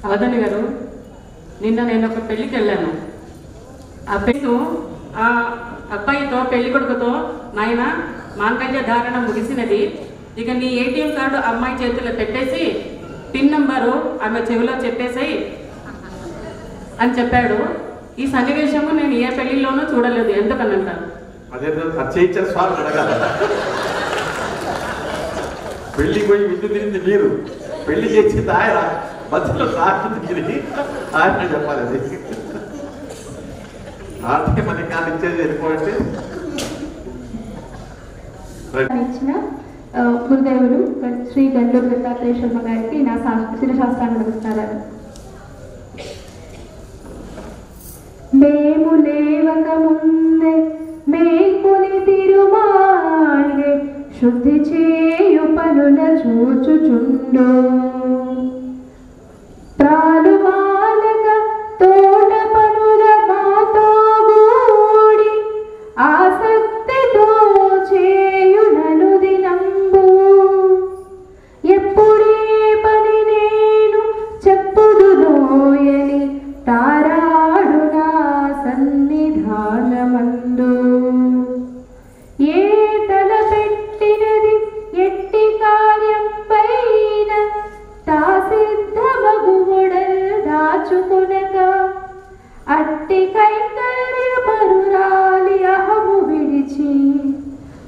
అవధని గారు, నిన్న నేను ఒక పెళ్ళికి వెళ్ళాను. ఆ పెళ్ళి ఆ అబ్బాయితో పెళ్లి కొడుకుతో, నాయన మాంగళ్య ధారణ ముగిసినది, ఇక నీ ఏటీఎం కార్డు అమ్మాయి చేతిలో పెట్టేసి పిన్ నంబరు ఆమె చెవిలో చెప్పేసాయి అని చెప్పాడు. ఈ సన్నివేశము నేను ఏ పెళ్లిలోనూ చూడలేదు. ఎందుకనంటారు? పెళ్లి పోయి విందు తిరిగింది మీరు, పెళ్లి చేసింది ఆయన, మధ్యలో సాగింది ఆయన చెప్పాలి. అది ఆర్థిక పథకాలు ఇచ్చేది వెళ్ళిపోతే ఇచ్చిన గురుదేవులు శ్రీ గండూరు దత్తాత్రేయ శర్మ గారికి నా శిరశాస్త్రాన్ని నమస్కారాలు. మేము లేవక ముందే మేల్కొని తిరుమాళే శుద్ధి చేయు పనుల చూచుచుండు ప్రాలుమాలక తోట పనుల మాతో గూడి ఆసక్తితో చేయునను దినంబు ఎప్పుడే పని నేను చెప్పుదునోయని తారాడు నా సన్నిధానమందు. ఏ తల పెట్టినది ఎట్టి కార్యం పైన తా సిద్ధమగుముడల్ దాచుకునక అట్టి కైంకర్య పరురాలి అహము విడిచి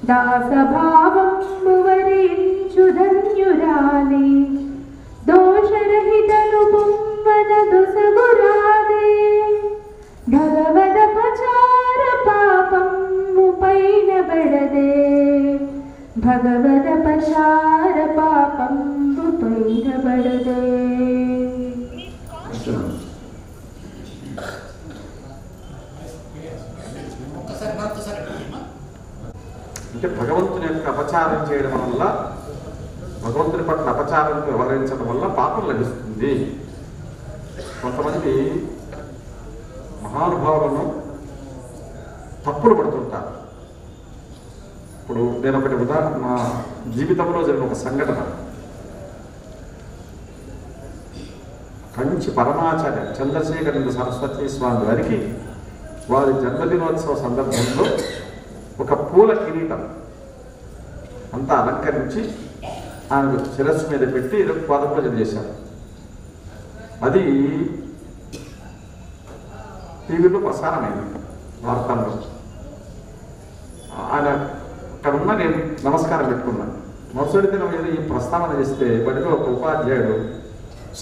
దాసభావము వరించు ధన్యురాలి దోషరహితను బొమ్మన దొసగురాదే భగవదపచార పాపము పైన బెడదే భగవదపచార పాపము పైన బెడదే. అంటే భగవంతుని యొక్క అపచారం చేయడం వల్ల, భగవంతుని పట్ల అపచారం వ్యవహరించడం వల్ల పాపం లభిస్తుంది. కొంతమంది మహానుభావులను తప్పులు పడుతుంటారు. ఇప్పుడు నేను ఒకటి ఉదాహరణ, మా జీవితంలో జరిగిన ఒక సంఘటన. కంచి పరమాచార్య చంద్రశేఖరేంద్ర సరస్వతి స్వామి వారికి వారి జన్మదినోత్సవ సందర్భంలో ఒక పూల కిరీటం అంతా అలంకరించి ఆయన శిరస్సు మీద పెట్టి పాదపూజ చేశారు. అది టీవీలో ప్రసారమైంది, వార్తల్లో. ఆయన అక్కడ ఉన్న నేను నమస్కారం పెట్టుకున్నాను. మరుసటి దినం ఏదో ఈ ప్రస్తావన చేస్తే బడిలో ఒక ఉపాధ్యాయుడు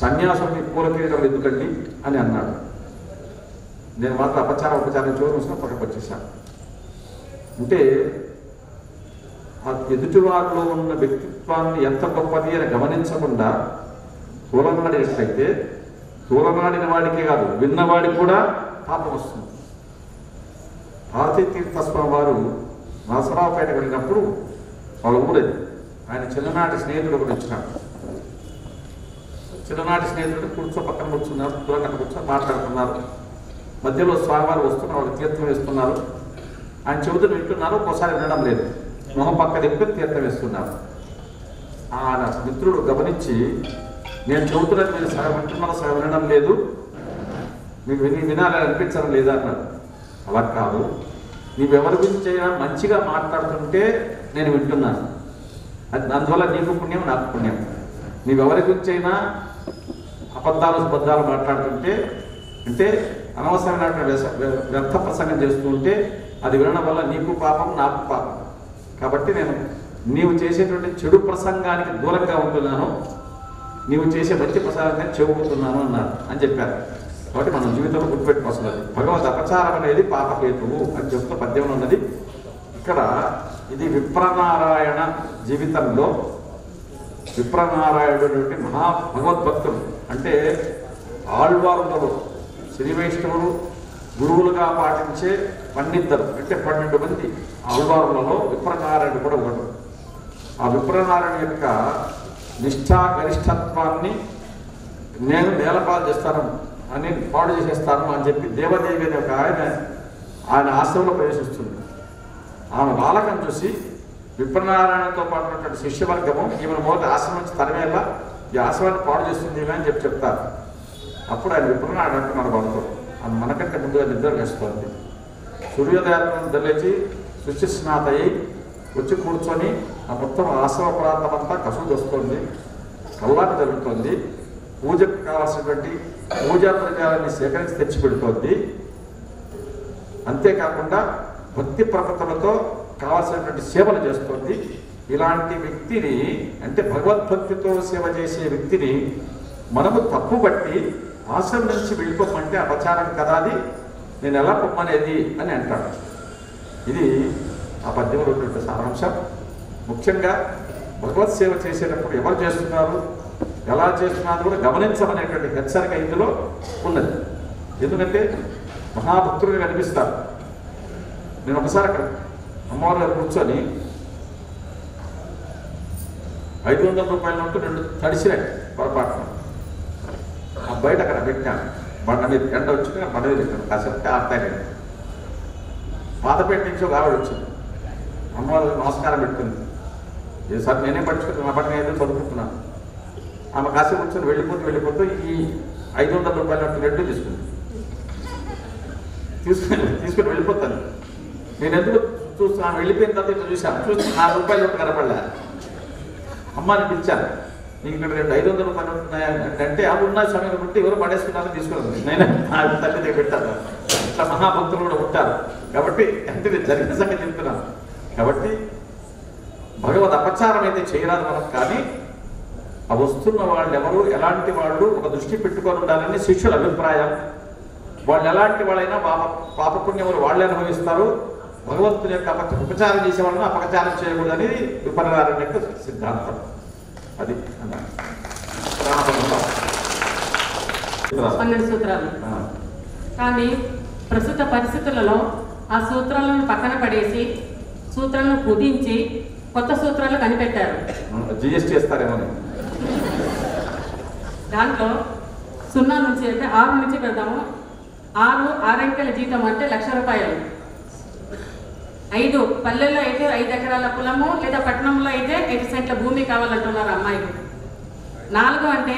సన్యాసుని పూల కిరీటం ఎందుకండి అని అన్నాడు. నేను మాత్రం ఉపచారం చూసిన పక్కకు వచ్చేసాను. అంటే ఆ ఎదుటివారిలో ఉన్న వ్యక్తిత్వాన్ని ఎంత గొప్పది అని గమనించకుండా తూలనాడినట్లయితే తూలనాడిన వాడికే కాదు, విన్నవాడికి కూడా పాపం వస్తుంది. భారతీ తీర్థస్వామి వారు నరసరావుపేట వెళ్ళినప్పుడు వాళ్ళ ఊరది, ఆయన చిన్ననాటి స్నేహితుడు ఒకటి వచ్చినాడు. చిన్ననాటి స్నేహితుడు పక్కన కూర్చున్నారు, దూరంగా కూర్చొని మాట్లాడుతున్నారు. మధ్యలో స్వామివారు వస్తున్నారు, వాళ్ళు తీర్థం వేస్తున్నారు. ఆయన చెబుతున్న వింటున్నారు, ఒక్కోసారి వినడం లేదు, మొహం పక్క తిప్పుకొని తీర్థం వేస్తున్నారు. ఆయన మిత్రుడు గమనించి, నేను చెబుతున్నది మీరు సగం వింటున్నారో సగం వినడం లేదు, మీకు వినాలని అనిపించడం లేదా అన్నాడు. అలా కాదు, నీవెవరి గురించి అయినా మంచిగా మాట్లాడుతుంటే నేను వింటున్నాను, అది అందువల్ల నీకు పుణ్యం నాకు పుణ్యం. నీవెవరి గురించి అయినా అబద్ధాలు మాట్లాడుతుంటే, అంటే అనవసరమైన వ్యర్థ ప్రసంగం చేస్తూ ఉంటే అది వినడం వల్ల నీకు పాపం నాకు పాపం. కాబట్టి నేను నీవు చేసేటువంటి చెడు ప్రసంగానికి దూరంగా ఉంటున్నాను, నీవు చేసే మంచి ప్రసంగాన్ని చెబుతున్నాను అన్నారు అని చెప్పారు. కాబట్టి మనం జీవితంలో గుర్తుపెట్టుకోవాల్సినది భగవద్ అపచారం అనేది పాపహేతువు అని చెప్తూ పద్యంలో ఉన్నది. ఇక్కడ ఇది విప్రనారాయణ జీవితంలో విప్రనారాయణుడు మహా భగవద్భక్తులు, అంటే ఆళ్వారులలో శ్రీ వైష్ణవులు గురువులుగా పాటించే పండిద్దరు, అంటే 12 మంది ఆళ్వారులలో విప్రనారాయణుడు కూడా ఒకడు. ఆ విప్రనారాయణ యొక్క నిష్ఠా గరిష్ఠత్వాన్ని నేను నేలపాలు చేస్తాను అని పాడు చేసేస్తాను అని చెప్పి దేవదేవి అనే ఒక ఆయన ఆశ్రమంలో ప్రవేశిస్తుంది. ఆమె బాలకం చూసి విప్రనారాయణతో పాటు ఉన్నటువంటి శిష్యవర్గము ఈమెను మొదటి ఆశ్రమం నుంచి తరమేలా ఈ ఆశ్రమాన్ని పాడు చేస్తుంది అని చెప్తారు. అప్పుడు ఆయన విప్రనాడు అంటున్నాడు వాళ్ళతో అది మనకంటే ముందుగా నిద్ర వేస్తోంది. సూర్యోదయాన్ని నిద్రలేచి శుచిస్నాత అయి వచ్చి కూర్చొని ఆ మొత్తం ఆశ్రమ ప్రాంతం అంతా కసులు వస్తుంది, కల్లాట జరుగుతుంది, పూజకు కావాల్సినటువంటి పూజా ప్రచారాన్ని సేకరించి తెచ్చిపెడుతోంది. అంతేకాకుండా భక్తి ప్రపత్తులతో కావాల్సినటువంటి సేవలు చేస్తోంది. ఇలాంటి వ్యక్తిని అంటే భగవద్భక్తితో సేవ చేసే వ్యక్తిని మనము తప్పుబట్టి ఆశ్రమం నుంచి వెళ్ళిపోమంటే అపచారం కదా, అది నేను ఎలా పొమ్మనేది అని అంటాడు. ఇది ఆ పద్యంలో ఉన్నటువంటి సారాంశం. ముఖ్యంగా భగవత్ సేవ చేసేటప్పుడు ఎవరు చేస్తున్నారు, ఎలా చేస్తున్నారు కూడా గమనించమనేటువంటి హెచ్చరిక ఇందులో ఉన్నది. ఎందుకంటే మహాభక్తులుగా కనిపిస్తారు. నేను ఒకసారి అక్కడ అమ్మవారి గారు కూర్చొని 500 రూపాయల నోటు 2 తడిసినాయి పొరపాటున ఆ బయట అక్కడ పెట్టాను. బండ మీద ఎండ వచ్చింది, బండ మీద పెట్టాను కాసేపు ఆడతాయి. పాతపేట నుంచి ఒక ఆవిడ వచ్చింది, అమ్మవారు నమస్కారం పెట్టుకుంది. సార్ నేనే పట్టుకుంటున్నాను, నా పట్ల ఏదో చదువుకుంటున్నాను. ఆమె కాసేపు కూర్చొని వెళ్ళిపోతూ ఈ 500 రూపాయల నోటు 2 తీసుకుని వెళ్ళిపోతాను. నేను ఎందుకు చూస్తున్నాను, వెళ్ళిపోయిన తర్వాత ఇట్లా చూశాను, చూసి 4 రూపాయలు నోటు కనపడలే. అమ్మాని పిలిచాను, నీకు ఇక్కడ 500 రూపాయలు ఉన్నాయంటే అవి ఉన్న సమయం బట్టి ఎవరు పడేసుకున్నారని తీసుకున్నాను. నేను తల్లి దగ్గర పెట్టాను. ఇట్లా మహాభక్తులు కూడా ఉంటారు కాబట్టి అంటే నేను జరిగిన సంగతి చెప్తున్నాను. కాబట్టి భగవద్ అపచారం అయితే చేయరాదు మనం. కానీ ఆ వస్తున్న వాళ్ళు ఎవరు, ఎలాంటి వాళ్ళు ఒక దృష్టి పెట్టుకొని ఉండాలని శిష్యుల అభిప్రాయం. వాళ్ళు ఎలాంటి వాళ్ళైనా పాపపుణ్యములు వాళ్ళే అనుభవిస్తారు. భగవంతుని యొక్క ఉపచారం చేసే వాళ్ళని అపచారం చేయకూడదని విపరనారాయణ యొక్క సిద్ధాంతం. అది 12 సూత్రాలు. కానీ ప్రస్తుత పరిస్థితులలో ఆ సూత్రాలను పక్కన పడేసి సూత్రాలను కుదించి కొత్త సూత్రాలు కనిపెట్టారు. జిఎస్టీ ఇస్తారేమో. దాంట్లో 0 నుంచి అంటే 6 నుంచి పెడతాము. 6 అంకెల జీతం అంటే 1,00,000 రూపాయలు. 5 పల్లెల్లో అయితే 5 ఎకరాల పొలము, లేదా పట్టణంలో అయితే 5 సెంట్ల భూమి కావాలంటున్నారు అమ్మాయిలు. 4 అంటే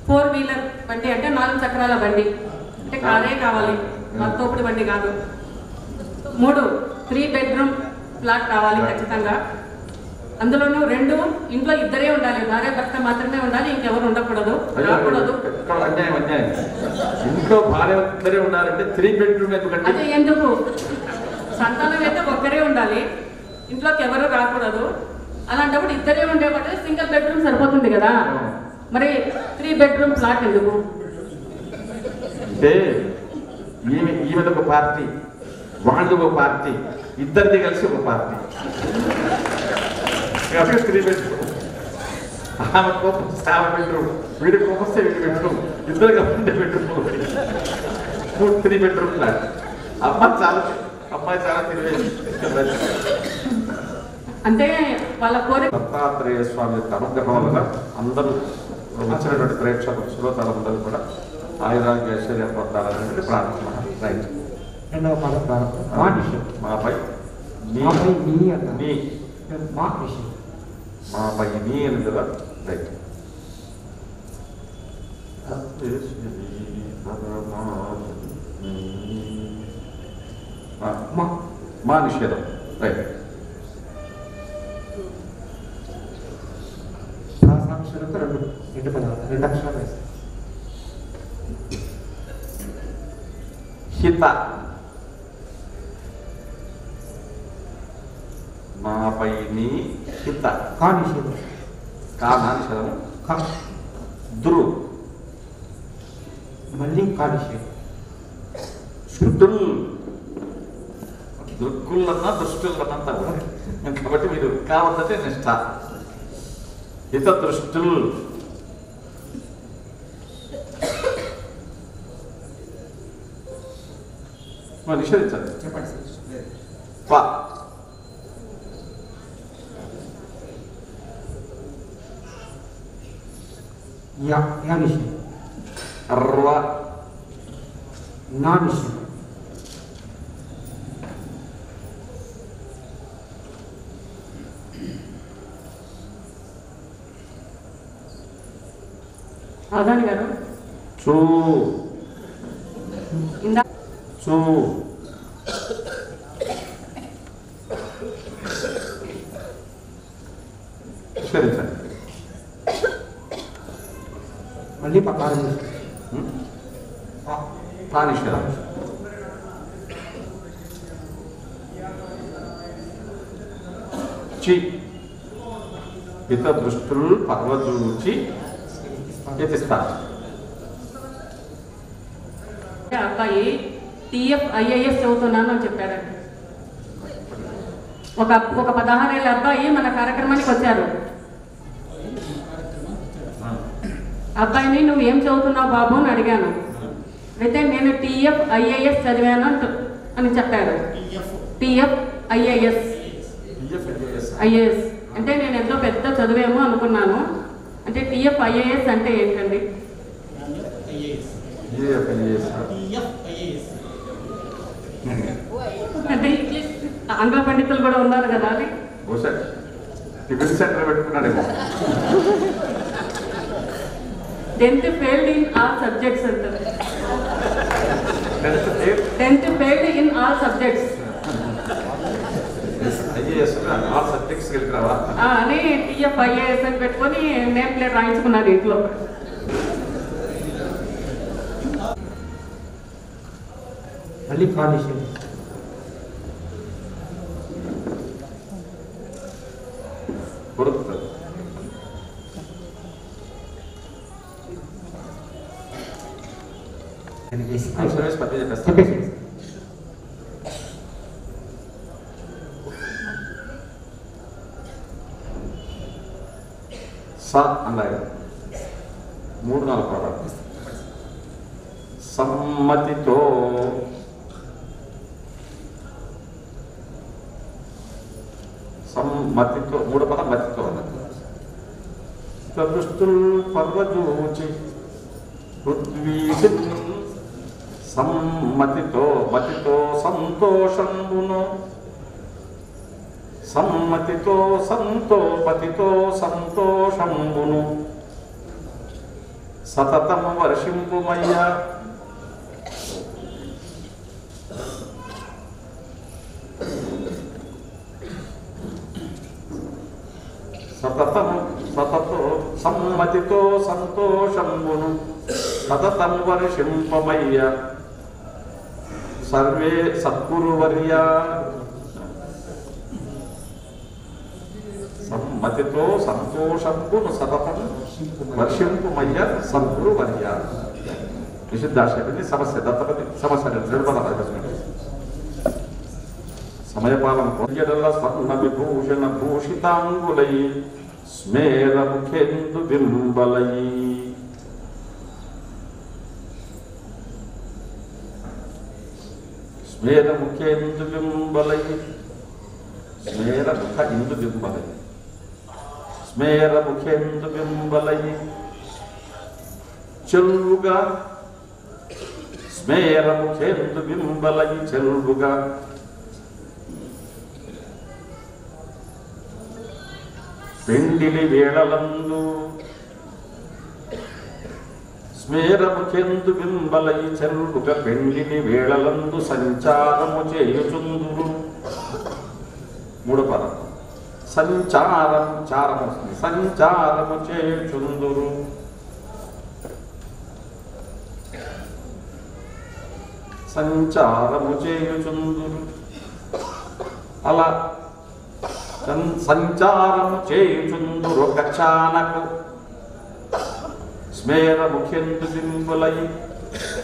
4 వీలర్ బండి అంటే 4 చక్రాల బండి అంటే కారే కావాలి, తోపుడు బండి కాదు. 3 3 బెడ్రూమ్ ఫ్లాట్ కావాలి ఖచ్చితంగా. అందులోనూ 2 ఇంట్లో ఇద్దరే ఉండాలి, భార్య భర్త మాత్రమే ఉండాలి, ఇంకెవరు ఉండకూడదు, రాకూడదు. ఇంట్లో భార్య ఇద్దరే ఉండాలంటే 3 బెడ్రూమ్ అదే ఎందుకు? సంతానం అయితే ఒక్కరే ఉండాలి, ఇంట్లోకి ఎవరు రాకూడదు. అలాంటప్పుడు ఇద్దరే ఉండేవాడు సింగిల్ బెడ్రూమ్ సరిపోతుంది కదా. మరి 3 బెడ్రూమ్ ఫ్లాట్ ఎందుకు? అంటే ఈమెది ఒక పార్టీ, వాళ్ళు ఒక పార్టీ, ఇద్దరిది కలిసి ఒక పార్టీ. 3 బెడ్రూమ్. ఆమె కోపం 7 బెడ్రూమ్, వీడి కోపం 7 బెడ్రూమ్, ఇద్దరు కలిసి బెడ్రూమ్ 3 బెడ్రూమ్ ఫ్లాట్. అమ్మాయి చాలా తెలియదు. అంటే వాళ్ళ కోరిక. దత్తాత్రేయ స్వామి యొక్క అనుగ్రహం వల్ల అందరూ వచ్చినటువంటి ప్రేక్షకులు శ్రోతలందరూ కూడా ఆయురాగ్య ఐశ్వర్యం పొందాలనేటువంటి ప్రార్థన. రైట్. రెండవ పదం ప్రారంభం. మా విషయం. మాపై నీ అన్న నీ మా విషయం. మాపై నీ అని కదా. రైట్. మా నిషేధం. రైట్. ప్రాసాంశాలతో 2 పదాలు 2 అక్షరాలు వేస్తాయి. హిత. మాపై నీ హిత. కా నిషేధం. కా నిషేధము. కా దురు. మళ్ళీ కా నిషేధం. శుద్ధుల్. దృక్కులన్నా దృష్టులన్నంత కాబట్టి మీరు కావద్దంటే నిష్ఠ. హిత దృష్టుల్. నిషేధించండి. చెప్పండి. ప. యా నిషేధం. రవ. నా నిషేధం. ఆదాని గారు చూ ఇందా చూ ఉచ్చరించండి. మళ్ళీ పకారం పానిషర చి హిత దృష్టులు పర్వజూచి యతిస్తారు. అబ్బాయి టీఎఫ్ ఐఏఎస్ చదువుతున్నాను అని చెప్పాడండి. ఒక 16 ఏళ్ళ అబ్బాయి మన కార్యక్రమానికి వచ్చారు. అబ్బాయిని నువ్వు ఏం చదువుతున్నావు బాబు అని అడిగాను. అయితే నేను టీఎఫ్ ఐఏఎస్ చదివాను అని చెప్పాడు. టీఎఫ్ ఐఏఎస్ అంటే నేను ఎంతో పెద్ద చదివేమో అనుకున్నాను. అంటే టీఎఫ్ ఐఏఎస్ అంటే ఏంటండి? అంటే ఇంగ్లీష్ ఆంగ్ల పండితులు కూడా ఉన్నారు కదా అది. టిఫిన్ సెంటర్ పెట్టుకున్నాడేమో. 10th failed in all subjects అంటారు. 10th failed in all subjects all subjects వెళ్ళిరావా అని టీఎఫ్ ఐఏఎస్ అని పెట్టుకొని నేమ్ ప్లేట్ రాయించుకున్నారు ఇంట్లో. మళ్ళీ కాలుష్యం కొడుతుంది. చెప్పేసి స అన్నాడు 3-4 పదాలు. సమ్మతితో సమ్మతితో 3 పదం మతితో దృష్టుల్ పర్వజూచి పృథ్వీసిన్ సమ్మతితో మతితో సంతోషంబును సమ్మతితో సంతోపతితో సంతోషంబును సతతం వర్షింపుమయ్య సతతో సమ్మతితో సంతోషంబును సతతం వర్షింపమయ్య సర్వే సద్గురువర్య సమ్మతితో సంతోషంబును సతతం వర్షింపుమయ్య సద్గురువర్య. నిషిద్ధాశయని సమస్య దత్తపతి సమస్య నిర్మల సమయపాలన పొందల స్వర్ణ విభూషణ భూషితాంగులై స్మేర ముఖేందు బింబలై స్మేర ముఖేందు బింబలై స్మేర ముఖ ఇందు బింబలై స్మేర ముఖేందు బింబలై చెల్లుగా స్మేర ముఖేందు బింబలై చెల్లుగా పెండిలి వేళలందు స్మేరముచెందు బింబలై చెల్లుక పెండిలి వేళలందు సంచారము చేయుచుందురు. 3 పదం సంచారం చారము వస్తుంది. సంచారము చేయుచుందురు సంచారము చేయుచుందురు. అలా సంచారము చేయుచుందురు కచ్చానకు స్మేర ముఖ్యందు బింబులై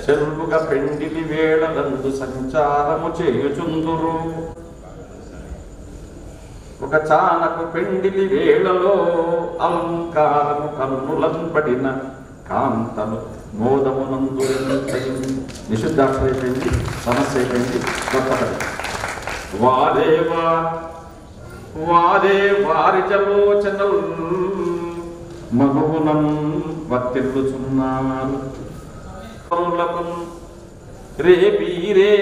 చెల్లుగా పెండిలి వేళలందు సంచారము చేయుచుందురు. ఒక చానకు పెండిలి వేళలో అలంకారము కన్నులంబడిన కాంతను మోదమునందు నిషిద్ధాశ్రయమైంది సమస్య అయిపోయింది. గొప్పది వాదేవా వారే వారిజలోచనల్ మగువునం వర్తిల్లుచున్నారు. రేపీరే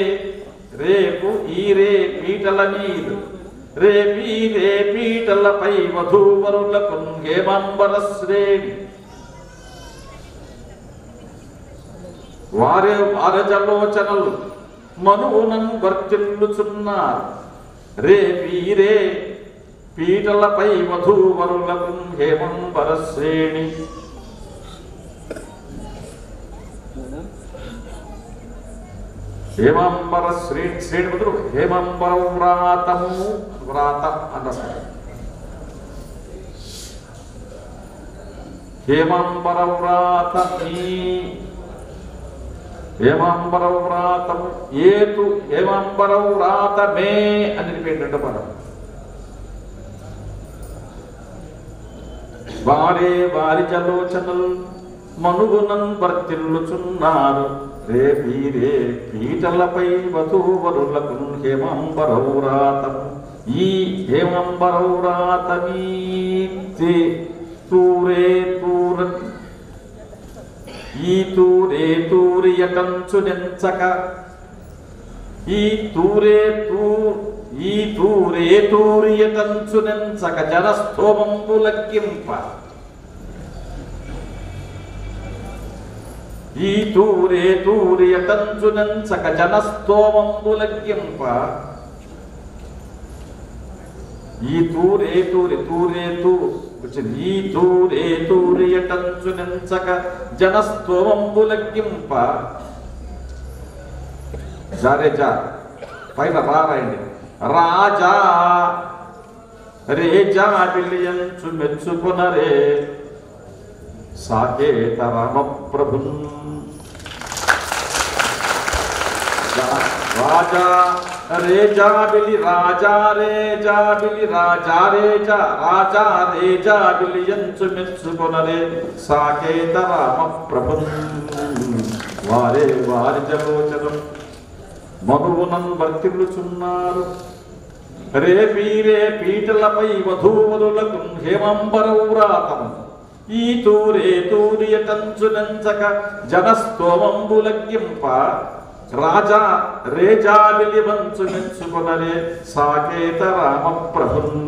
రేపు ఈరే పీటల నీరు రేపీరే పీటలపై వధూవరులకు హేమంబర శ్రేణి వారే వారజలోచనలు మనువునం వర్తిల్లుచున్నారు రే వీరే పీటలపై వధూవరులకు హేమంబర శ్రేణి హేమంబర శ్రేణి బదులు హేమంబర వ్రాతము వ్రాతం అన్నారు హేమంబర వ్రాతమీ హేమంబర వ్రాతం ఏతు హేమంబర వ్రాతమే అని రిపీట్ పదం వారే వారి జలోచనలు మనుగుణం వర్తిల్లుచున్నారు రే వీరే పీటలపై వధూవరులకు హేమంబరౌరాతం ఈ హేమంబరౌరాతమీ తూరే తూర ఈ తూరే తూరియటంచు నెంచక ఈ తూరే తూరియటంచు నెంచక జనస్తోమంబు లగ్గింప ఈ తూరే తూరియటంచు నెంచక జనస్తోమంబు లగ్గింప ఈ తూరే వచ్చింది ఈ తూరియటంచు నెంచక జనస్తోమంబు లగ్గింప జారే జా పైన రాయండి రాజా రేజా విలియంచు మెచ్చుకొనరే సాకేత రామ ప్రభున్ రాజా రేజా బిలి రాజా రేజా బిలి రాజా రేజా రాజా రేజా బిలియంచు మెచ్చుకొనరే సాకేత రామ ప్రభున్ వారే వారి జలోచనం మనువునం వర్తిల్లుచున్నారు రే పీరే పీటలపై వధూవరులకు హేమంబరౌరాతం ఈ తూరే తూరియటంచు నెంచక జనస్తోమంబు లగ్గింప రాజా రేజాబిలి వంచు మెచ్చుకొనరే సాకేత రామ ప్రభున్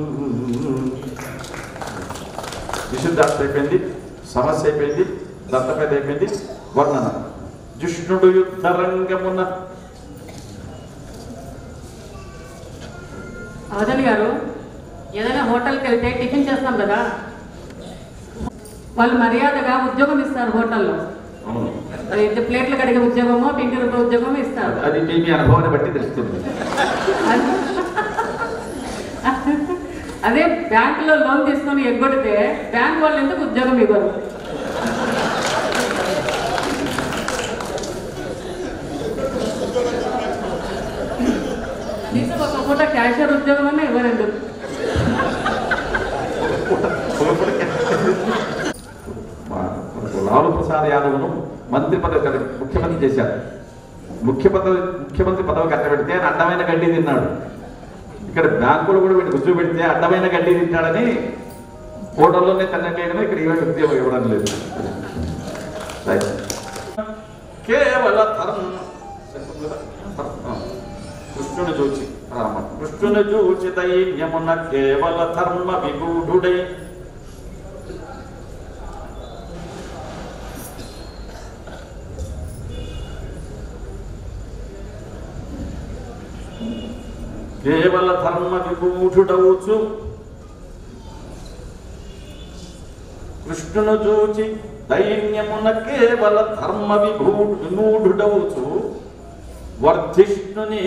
విశుద్ధార్థ అయిపోయింది సమస్య అయిపోయింది దత్తపేద అయిపోయింది వర్ణన జిష్ణుడు యుద్ధరంగమున అవధని గారు ఏదైనా హోటల్కి వెళ్తే టిఫిన్ చేస్తాం కదా, వాళ్ళు మర్యాదగా ఉద్యోగం ఇస్తారు హోటల్లో. ప్లేట్లు కడిగే ఉద్యోగమో పిండి రూపాయ ఉద్యోగమో ఇస్తారు. అది మీ అనుభవాన్ని బట్టి తెలుస్తుంది. అదే బ్యాంకులో లోన్ తీసుకొని ఎగ్గొడితే బ్యాంక్ వాళ్ళు ఎందుకు ఉద్యోగం ఇవ్వరు? ఒక పూట క్యాషియర్ ఉద్యోగం అన్నా ఇవ్వరండి. లాలూ ప్రసాద్ యాదవ్ను మంత్రి పదవి ముఖ్యమంత్రి చేశారు. ముఖ్యమంత్రి పదవి కట్టబెడితే ఆయన అడ్డమైన గడ్డి తిన్నాడు. ఇక్కడ బ్యాంకులు కూడా వీడిని కూర్చోబెడితే అడ్డమైన గడ్డి తింటాడని హోటల్లోనే తినట్లేదని ఇక్కడ ఈవెంట్ ఉద్యోగం ఇవ్వడం లేదు. కేవల కృష్ణుని చూచి రామ కృష్ణుని చూచి దైన్యమున కేవల ధర్మ విగూఢుడై కేవల ధర్మ విగూఢుడవుచు కృష్ణును చూచి దైన్యమున కేవల ధర్మ విమూఢుడవుచు వర్ధిష్ణుని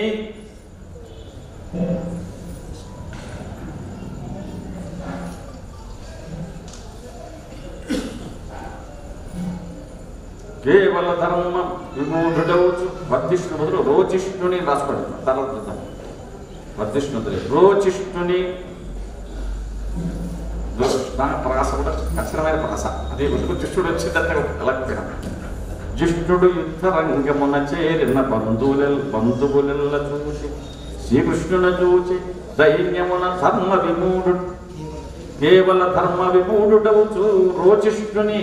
కేవల ధర్మ విమూఢుడవుచు వర్ధిష్ణు బదులు రోచిష్ణుని రాసుకోండి. తర్వాత వర్ధిష్ణుడు రోచిష్ణుని ప్రాస కూడా కష్టమైన ప్రాస. అదే జిష్ణుడు వచ్చిందంటే ఎలాగపోయినా జిష్ణుడు యుద్ధ రంగమున చేరిన బంధువులెల్ల చూసి శ్రీకృష్ణుని చూచి దైన్యమున ధర్మ విమూఢు కేవల ధర్మ విమూఢుడవుచు రోచిష్ణుని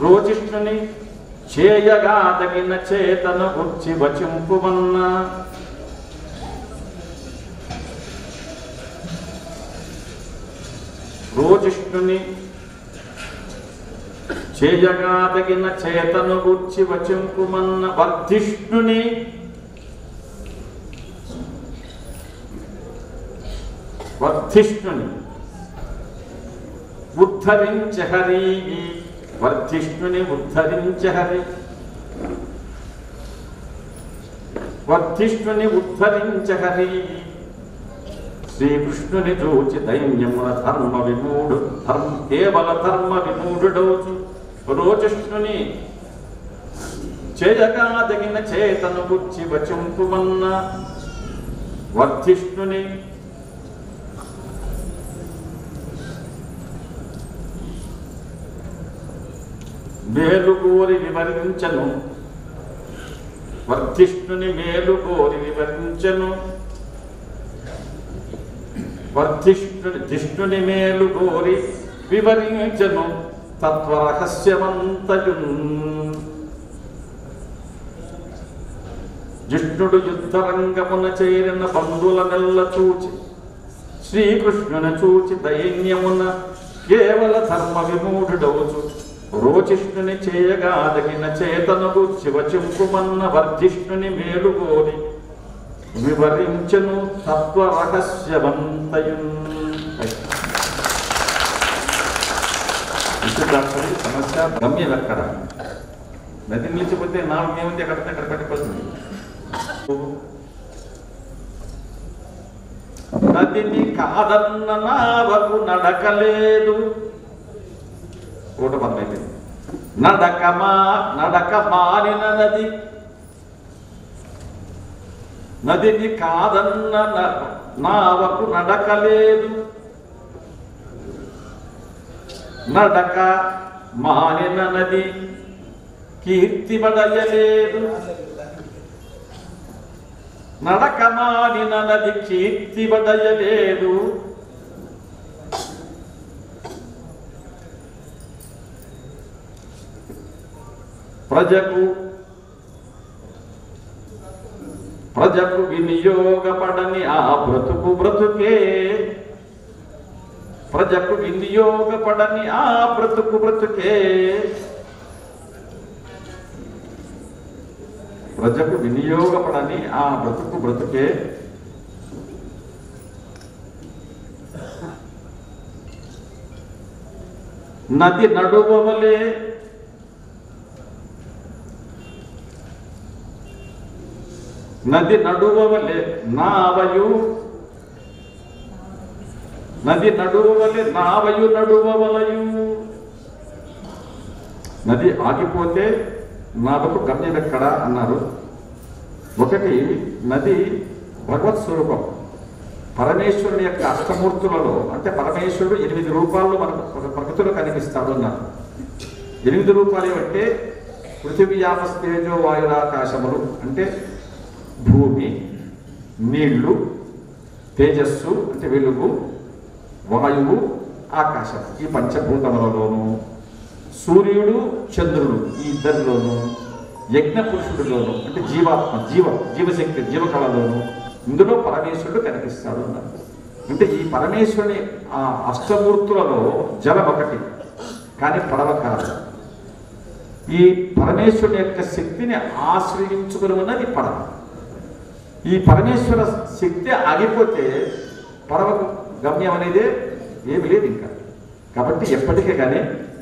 రోచిష్ణుని చేయగా తగిన చేతను గుర్చి వచింపుమన్నా రోజిష్ణుని చేయగా తగిన చేతను గుర్చి వచింపుమన్న వర్ధిష్ణుని ఉద్ధరించ హరి వర్ధిష్ణుని ఉద్ధరించ హరి వర్ధిష్ణుని ఉద్ధరించ హరి శ్రీకృష్ణుని చూచి దైన్యమున ధర్మ విమూఢు కేవల ధర్మ విమూఢుడవుచు రోజిష్ణుని చేయగా తగిన చేతను గుర్చి వచింపుమన్న వర్ధిష్ణుని మేలు కోరి వివరించను వర్ధిష్ణుని మేలు కోరి వివరించను జిష్ణుని మేలు కోరి వివరించను తత్వరహస్యమంతయున్ జిష్ణుడు యుద్ధరంగమున చేరిన బంధుల నెల్ల చూచి శ్రీకృష్ణుని చూచి దైన్యమున కేవల ధర్మ విమూఢుడవుచు రోజిష్ణుని చేయగా తగిన చేతనకు శివచింపుమన్న వర్ధిష్ణుని మేలు కోరి వివరించను తత్వ రహస్యవంతయున్. విశుద్ధాక్షరి సమస్య గమ్యం ఎక్కడ నది నిలిచిపోతే నాలుగు ఏముంది ఎక్కడ పట్టిపోతుంది. నదిని కాదన్న నావకు నడకలేదు కూటబద్ధమైంది. నడక మానిన నదిని కాదన్న నావకు నడకలేదు. నడక మానిన నది కీర్తి బడయలేదు. నడక మానిన నది కీర్తి బడయలేదు. ప్రజకు వినియోగపడని ఆ బ్రతుకే ప్రజకు వినియోగపడని ఆ బ్రతుకే ప్రజకు వినియోగపడని ఆ బ్రతుకే నది నడువవలే నావయు నడువవలయు. నది ఆగిపోతే నావకు గమ్యం ఎక్కడ అన్నారు. ఒకటి, నది భగవత్ స్వరూపం. పరమేశ్వరుని యొక్క అష్టమూర్తులలో అంటే పరమేశ్వరుడు 8 రూపాల్లో మనకు ప్రకృతిలో కనిపిస్తాడు అన్నారు. 8 రూపాలు ఏమంటే పృథివ్యాపస్తేజో వాయురాకాశములు అంటే భూమి, నీళ్లు, తేజస్సు అంటే వెలుగు, వాయువు, ఆకాశం ఈ పంచభూతములలోనూ, సూర్యుడు చంద్రుడు ఈ ఇద్దరిలోనూ, యజ్ఞ పురుషుడిలోనూ అంటే జీవాత్మ జీవశక్తి జీవకళలోనూ ఇందులో పరమేశ్వరుడు కనిపిస్తాడు అన్నారు. అంటే ఈ పరమేశ్వరుని ఆ అష్టమూర్తులలో జలం ఒకటి కానీ పడవ కాదు. ఈ పరమేశ్వరుని యొక్క శక్తిని ఆశ్రయించుకుని ఉన్నది పడవ. ఈ పరమేశ్వర శక్తి ఆగిపోతే పడవకు గమ్యం అనేది ఏమి లేదు ఇంకా. కాబట్టి ఎప్పటికీ కానీ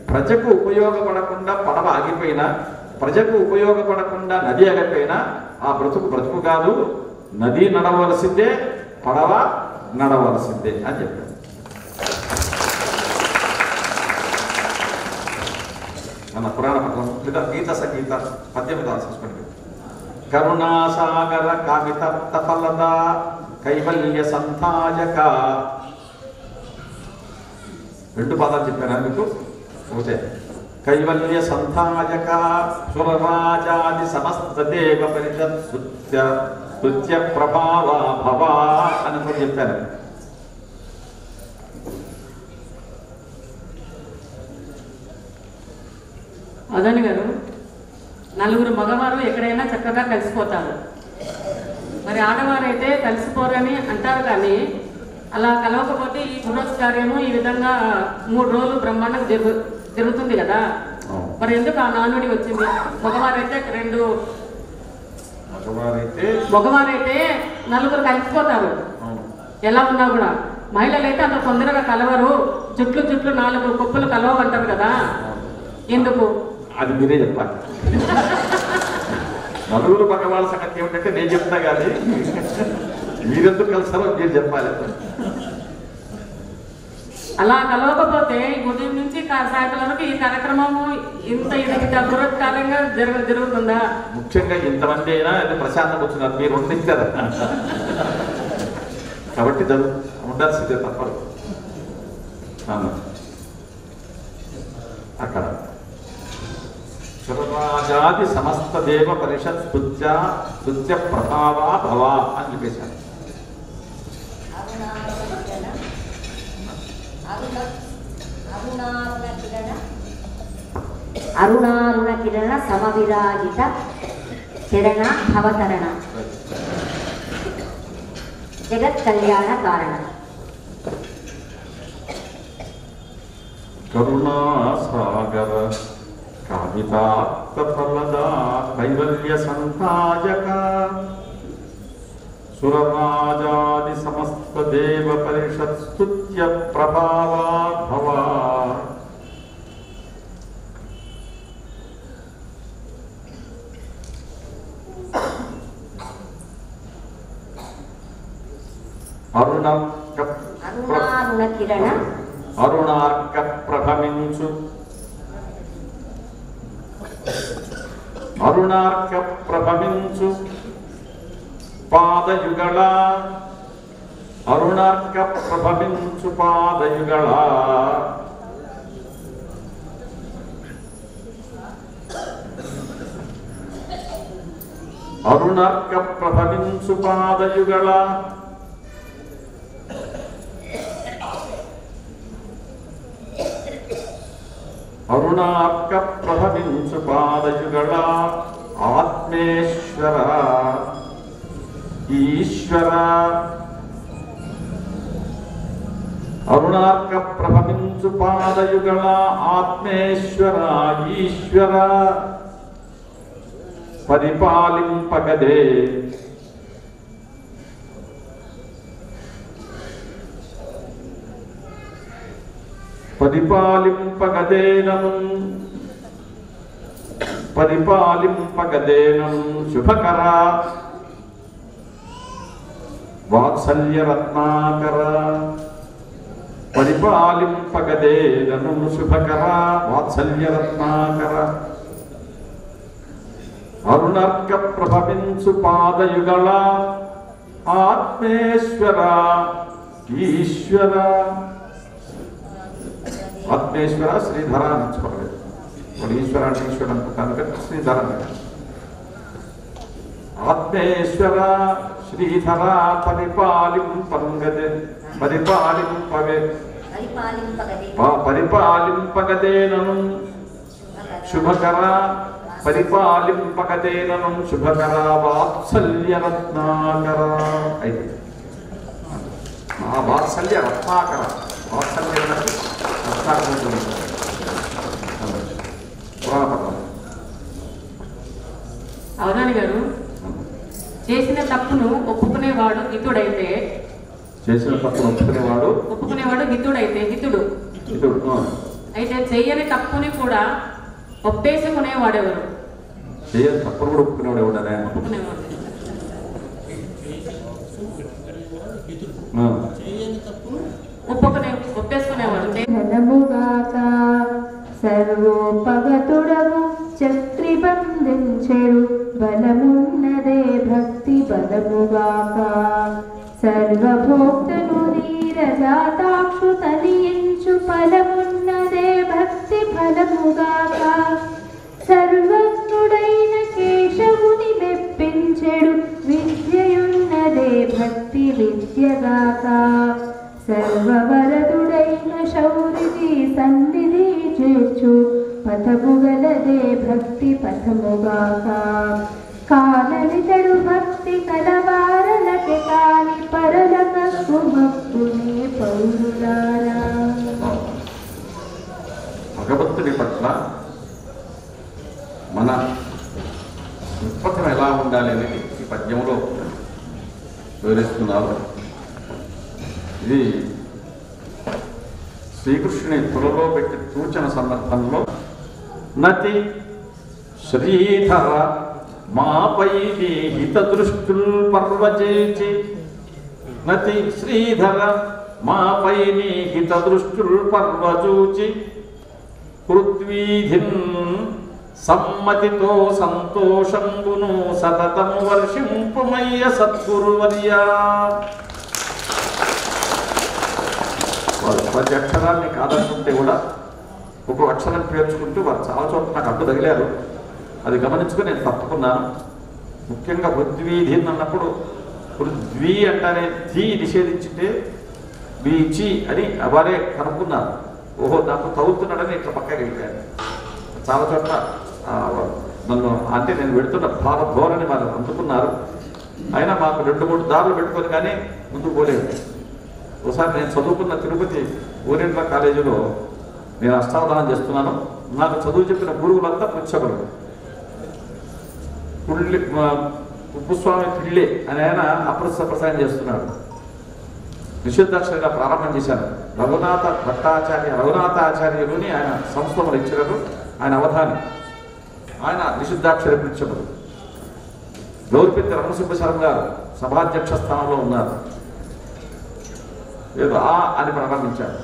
ప్రజకు ఉపయోగపడకుండా పడవ ఆగిపోయినా, ప్రజకు ఉపయోగపడకుండా నది ఆగిపోయినా ఆ బ్రతుకు కాదు. నది నడవలసిందే, పడవ నడవలసిందే అని చెప్పారు. మన పురాణ పత్రం గీత సంగీత పద్యం రాసేసుకోండి. కరుణాసాగర కామిత ఫలద కైవల్య సంతాయక. 2 పదాలు చెప్పాను మీకు. ఓకే, కైవల్య సంతాయక సురరాజాది సమస్త దేవ పరిషత్ స్తుత్య ప్రభావ భవ అని కూడా చెప్పారు. అదని గారు, 4 మగవారు ఎక్కడైనా చక్కగా కలిసిపోతారు. మరి ఆడవారైతే కలిసిపోరని అంటారు, కానీ అలా కలవకపోతే ఈ పునస్కార్యము ఈ విధంగా 3 రోజులు బ్రహ్మాండంగా జరుగుతుంది కదా. మరి ఎందుకు ఆ నానుడి వచ్చింది? మగవారైతే మగవారైతే 4 కలిసిపోతారు ఎలా ఉన్నా కూడా. మహిళలు అయితే అంత తొందరగా కలవరు, చుట్లు 4 కుప్పలు కలవమంటారు కదా, ఎందుకు? అది మీరే చెప్పాలి. నలుగురు మగవాళ్ళ సంగతి ఏమిటంటే నేను చెప్తా కానీ మీరెందుకు కలిసారో మీరు చెప్పాలి. అలా కలవకపోతే ఉదయం నుంచి సాయంత్రం వరకు ఈ కార్యక్రమము ఇంత బృహత్కారంగా జరుగుతుందా? ముఖ్యంగా ఇంతమంది అయినా ప్రశాంతంగా వచ్చినారు, మీరు ఉండిస్తారు కాబట్టి ఉండాల్సిందే తప్పదు. అక్కడ సురరాజాది సమస్త దేవ పరిషత్ స్తుత్య ప్రభావా భవా అని చెప్పేశాను. అరుణారుణ కిరణ సమవిరాజిత కిరణ భవతరణ జగత్ కళ్యాణ కారణ కరుణా సాగర కామితాత్త ఫలదా కైవల్య సంతాయక సురరాజాది సమస్త దేవ పరిషత్ స్తుత్య ప్రభావా భవా. అరుణార్క ప్రభవించు పాదయుగళ అరుణార్క ప్రభవించు పాదయుగళ అరుణార్క ప్రభవించు పాదయుగళ అరుణార్క ప్రభవించు పాదయుగళ ఆత్మేశ్వర ఈశ్వర అరుణార్క ప్రభవించు పాదయుగళ ఆత్మేశ్వర ఈశ్వర పరిపాలింపగదే పరిపాలింపగదేనం శుభకర వాత్సల్య రత్నాకర పరిపాలింపగదేనం శుభకర వాత్సల్య రత్నాకర అరుణర్క ప్రభవించు పాదయుగళ ఆత్మేశ్వర ఈశ్వర. ఆత్మేశ్వర శ్రీధర అనించుకోలేదు, వాడు ఈశ్వర అంటే ఈశ్వరుడు అనుకుంటాను కదా, శ్రీధర ఆత్మేశ్వర శ్రీధర పరిపాలింపగదేనం శుభకర పరిపాలింపగదేనం శుభకర వాత్సల్య రత్నాకర. అయితే వాత్సల్య రత్నాకర వాత్సల్య అవధాని గారు, చేసిన తప్పును ఒప్పుకునేవాడు హితుడైతే హితుడు అయితే చెయ్యని తప్పుని కూడా ఒప్పేసుకునేవాడెవరు? చేయని తప్పును కూడా ఒప్పుకునేవాడు ఒప్పేసుకునేవాడు. ధనముగాక సర్వోపగతుడవు చక్రి బంధించెడు బలమున్నదే భక్తి బలముగాక సర్వభోక్తను నీరజాతాక్షు తనియించు ఫలమున్నదే భక్తి ఫలముగాక సర్వజ్ఞుడైన కేశవుని మెప్పించెడు విద్యయున్నదే భక్తి విద్యగాక సర్వవరదుడైన శౌరిది సన్నిధి చేర్చు పథముగలదే భక్తి పథముగాక కానలితడు భక్తి కలవార పరగతి కాని పరల కక్కు మక్కునే పౌరులారా. భగవంతుడి పట్ల మన దృక్పథం ఎలా ఉండాలి అనేది ఈ పద్యంలో వివరిస్తున్నారు. ఇది శ్రీకృష్ణుని తులలో పెట్టి సూచన సందర్భంలో నతి శ్రీధర మాపై హిత దృష్టుల్ పర్వచేచి నతి శ్రీధర మాపై హిత దృష్టుల్ పర్వచూచి పృథ్వీధిన్ సమ్మతితో సంతోషంబును సతతము వర్షింపుమయ్య సద్గురువర్యా. ప్రతి అక్షరాన్ని కాదనుకుంటే కూడా ఒక అక్షరం పేర్చుకుంటూ వారు చాలా చోట్ల నాకు అడ్డు తగిలారు. అది గమనించుకుని నేను తప్పుకున్నాను. ముఖ్యంగా పృథ్వీధి అన్నప్పుడు పృథ్వీ అంటానే ధీ నిషేధించితే బీచి అని వారే కనుక్కున్నారు. ఓహో నాకు తవ్వుతున్నాడని ఇట్లా పక్కకి వెళ్ళిపోయాను. చాలా చోట్ల నన్ను అంటే నేను పెడుతున్న భావ ధోరణి వాళ్ళు అందుకున్నారు. అయినా మాకు 2-3 దారులు పెట్టుకొని కానీ ముందుకు పోలేదు. ఒకసారి నేను చదువుకున్న తిరుపతి ఓరియంటల్ కాలేజీలో నేను అష్టావధానం చేస్తున్నాను. నాకు చదువు చెప్పిన గురువులంతా పుచ్చకులు. ఉప్పుస్వామి పిళ్ళే అని ఆయన అప్రసాయం చేస్తున్నాడు. నిషిద్ధాక్షరిగా ప్రారంభం చేశాను. రఘునాథాచార్యులని ఆయన సంస్థలో లెక్చరరు, ఆయన అవధాని, ఆయన నిషిద్ధాక్షరి పృచ్చకుడు. గౌరిపెత్తి రమణసింహశరం గారు సభాధ్యక్ష స్థానంలో ఉన్నారు. ఏదో అని ప్రారంభించాడు.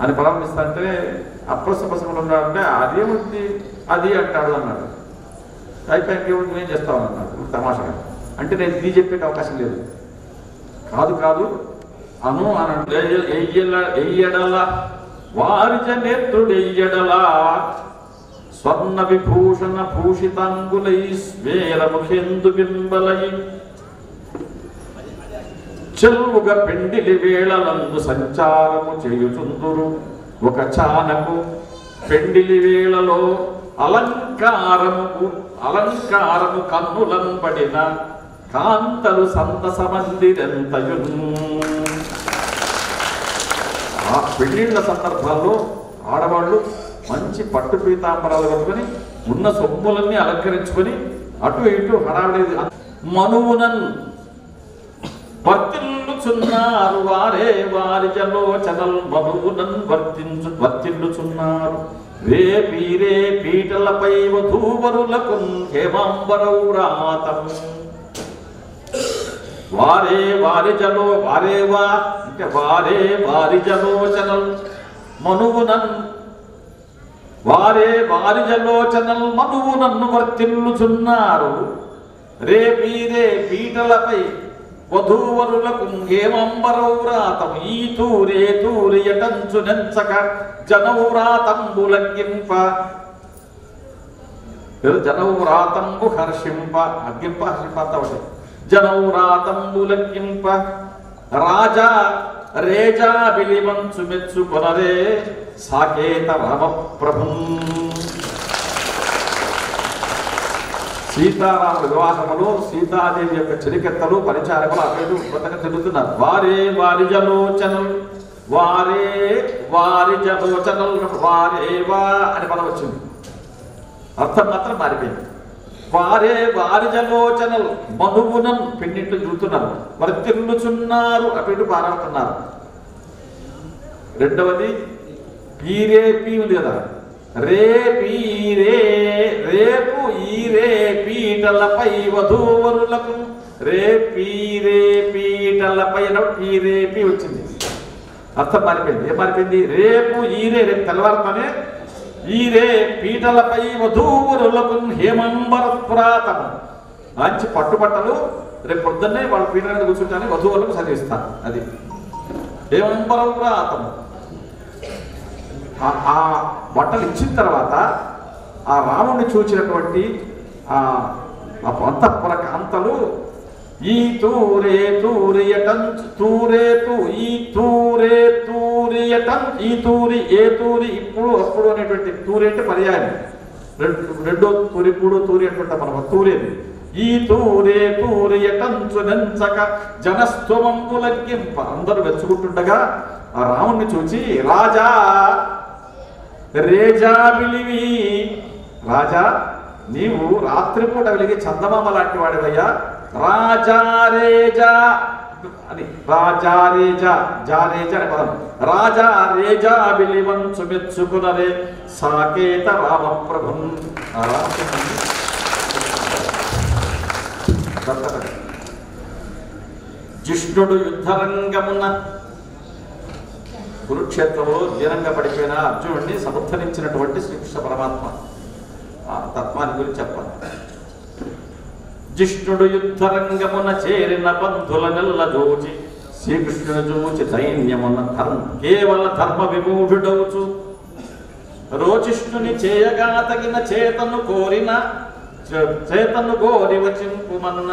అని ప్రారంభిస్తానంటే అప్రసంలో ఉన్నాడంటే అదేమిటి అది అంటాడు అన్నాడు. అయిపోయింది నువ్వేం చేస్తావు అన్నాడు తమాషగా. అంటే నేను ఇది చెప్పే అవకాశం లేదు. కాదు అను అన్నాడు. ఎయ్యడల వారిజ నేత్రుడెయ్యడల స్వర్ణ విభూషణ భూషితాంగులై స్వేరముఖేందు బింబలై చెల్వుగా పెండిలి వేళలందు సంచారము చేయుచుందురు ఒక చానకు పెండిలి వేళలో అలంకారము కన్నులం పడిన కాంతలు సంతస మందిరెంతయున్. ఆ పెళ్లిళ్ల సందర్భాల్లో ఆడవాళ్ళు మంచి పట్టు పీతాంబరాలు కట్టుకొని ఉన్న సొమ్ములన్నీ అలంకరించుకొని అటు ఇటు హడావిడి మనువునన్ వర్తిల్లుచున్నారు వారే వారి జలోచనల్ మనువునన్ వర్తిల్లుచున్నారు. రే పీటలపై వధూవరులకు హేమాంబరౌరాతం వారే వారి జలోచనల్ మనువునన్ మనువునన్ను వర్తిల్లుచున్నారు. రే పీటలపై వధూవరులకు హేమంబరౌరాతం ఈ తూరియటంచు నెంచక జనౌరాతంబులంగింప జనౌరాతంబు హర్షింప అగ్గింప హర్షింప ఒకటి జనౌరాతంబులంగింప రాజా రేజా బిలిమంచు మెచ్చుకొనరే సాకేత రామ ప్రభు. సీతారాముల వివాహములో సీతాదేవి యొక్క చెలికెత్తలు పరిచారకులు అటు కొత్తగా తిరుగుతున్నారు. వారే వారి జలోచనలు వారేవా అని మనం వచ్చింది. అర్థం మాత్రం మారిపోయింది. వారి జలోచనలు మనువునం పెన్నింట్లు చూస్తున్నారు. మరి తిరుగుచున్నారు అటు ఇటు పారాడుతున్నారు. రెండవది పీరేపీ ఉంది కదా, రేపు ఈరే పీటలపై వధూవరులకు పీటలపై పీరేపీ వచ్చింది. అర్థం మారిపోయింది. ఏం మారిపోయింది? రేపు రేపు తెల్లవారుతోనే ఈరే పీటలపై వధూవరులకు హేమంబరపురాతం మంచి పట్టుబట్టలు రేపు పొద్దున్నే వాళ్ళ పీటల మీద కూర్చుంటానే వధూవరులకు చదివిస్తాను. అది హేమంబరపురాతం. ఆ బట్టలు ఇచ్చిన తర్వాత ఆ రాముడిని చూచినటువంటి ఆ అంతఃపుర కాంతలు ఈ తూరియటం ఇప్పుడు అప్పుడు అనేటువంటి తూరి అంటే పర్యాయం. రెండో తూరి మూడో తూరి అంటుంటాం మనం. తూరేది ఈ తూరే తూరియటంచు నెంచక జనస్థుమంబులగ్గింప. అందరూ వెచ్చుకుంటుండగా ఆ రాముణ్ణి చూచి రాజా రేజా విలివి, రాజా నీవు రాత్రిపూట వెలిగి చందమామ లాంటి వాడివయ్యా. రాజా రేజా అని రాజారేజా జారేజ అనే పదం. రాజా రేజా విలివంచు మెచ్చుకునరే సాకేత రామప్రభుం. జిష్ణుడు యుద్ధరంగమున కురుక్షేత్రంలో దీనంగా పడిపోయిన అర్జునుడిని సముద్ధరించినటువంటి శ్రీకృష్ణ పరమాత్మ ఆ తత్వాన్ని గురించి చెప్పాలి. జిష్ణుడు యుద్ధరంగమున చేరిన బంధుల నెల్ల జోచి శ్రీకృష్ణుని చూచి దైన్యమున కేవల ధర్మ విమూఢుడవుచు రోచిష్ణుని చేయగా తగిన చేతను కోరిన చేతను కోరి వచింపుమన్న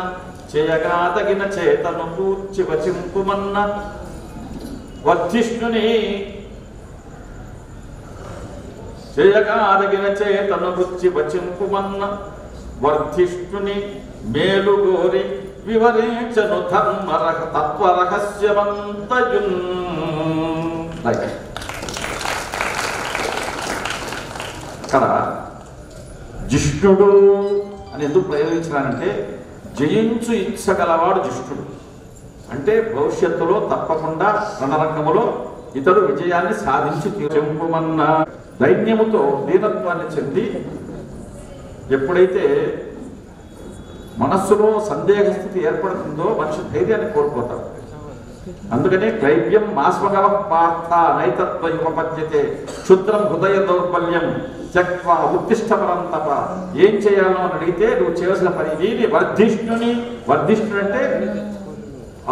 చేయగా తగిన చేతను కూర్చి వచింపుమన్న వర్ధిష్ణుని చేయగా తగిన చేతను కూర్చి వచింపుమన్న వర్ధిష్ణుని మేలు గోరి వివరించను ధర్మ తత్వ రహస్యమంతయున్. ఇక్కడ జిష్ణుడు అని ఎందుకు ప్రయోగించానంటే జయించు ఇచ్చగలవాడు జిష్ణుడు. అంటే భవిష్యత్తులో తప్పకుండా రణరంగములో ఇతడు విజయాన్ని సాధించి చెంపుమన్న దైన్యముతో దీనత్వాన్ని చెంది ఎప్పుడైతే మనస్సులో సందేహ స్థితి ఏర్పడుతుందో మనిషి ధైర్యాన్ని కోల్పోతాడు. అందుకనే క్లైవ్యం మాస్మగవ పార్థ నైతత్వ యుపపద్యతే క్షుద్రం హృదయ దౌర్బల్యం త్యక్వా ఉత్తిష్టపరం తప. ఏం చేయాలో అని అడిగితే నువ్వు చేయాల్సిన పని దీని వర్ధిష్ణుని. వర్ధిష్ణుడు అంటే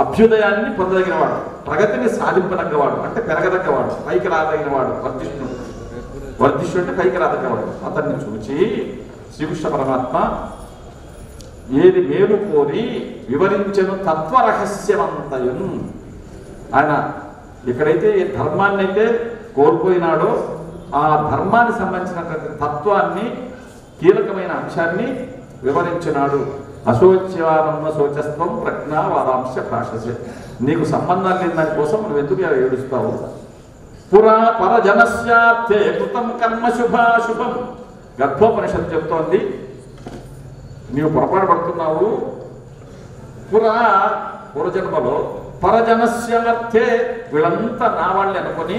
అభ్యుదయాన్ని పొందదగినవాడు, ప్రగతిని సాధింపదగ్గవాడు, అంటే పెరగదగ్గవాడు, పైకి రాదగినవాడు వర్ధిష్ణుడు. వర్ధిష్ణుడు అంటే పైకి రాదగ్గవాడు. అతన్ని చూచి శ్రీకృష్ణ పరమాత్మ ఏది మేలు కోరి వివరించను తత్వరహస్యమంతయున్. ఆయన ఎక్కడైతే ఏ ధర్మాన్ని అయితే కోల్పోయినాడో ఆ ధర్మానికి సంబంధించినటువంటి తత్వాన్ని కీలకమైన అంశాన్ని వివరించినాడు. అశోచ్యానమ్మ శోచస్వం ప్రజ్ఞావాదాంశ భాషసే. నీకు సంబంధం లేని దానికోసం నువ్వు ఎందుకు ఏడుస్తావు? పురా పరజనస్యార్థే కృతం కర్మ శుభాశుభం. గర్భోపనిషత్తు చెప్తోంది నీవు పొరపాటు పడుతున్నావు. పూర్వజన్మలో పరజనస్యార్థే వీళ్ళంతా నా వాళ్ళని అనుకుని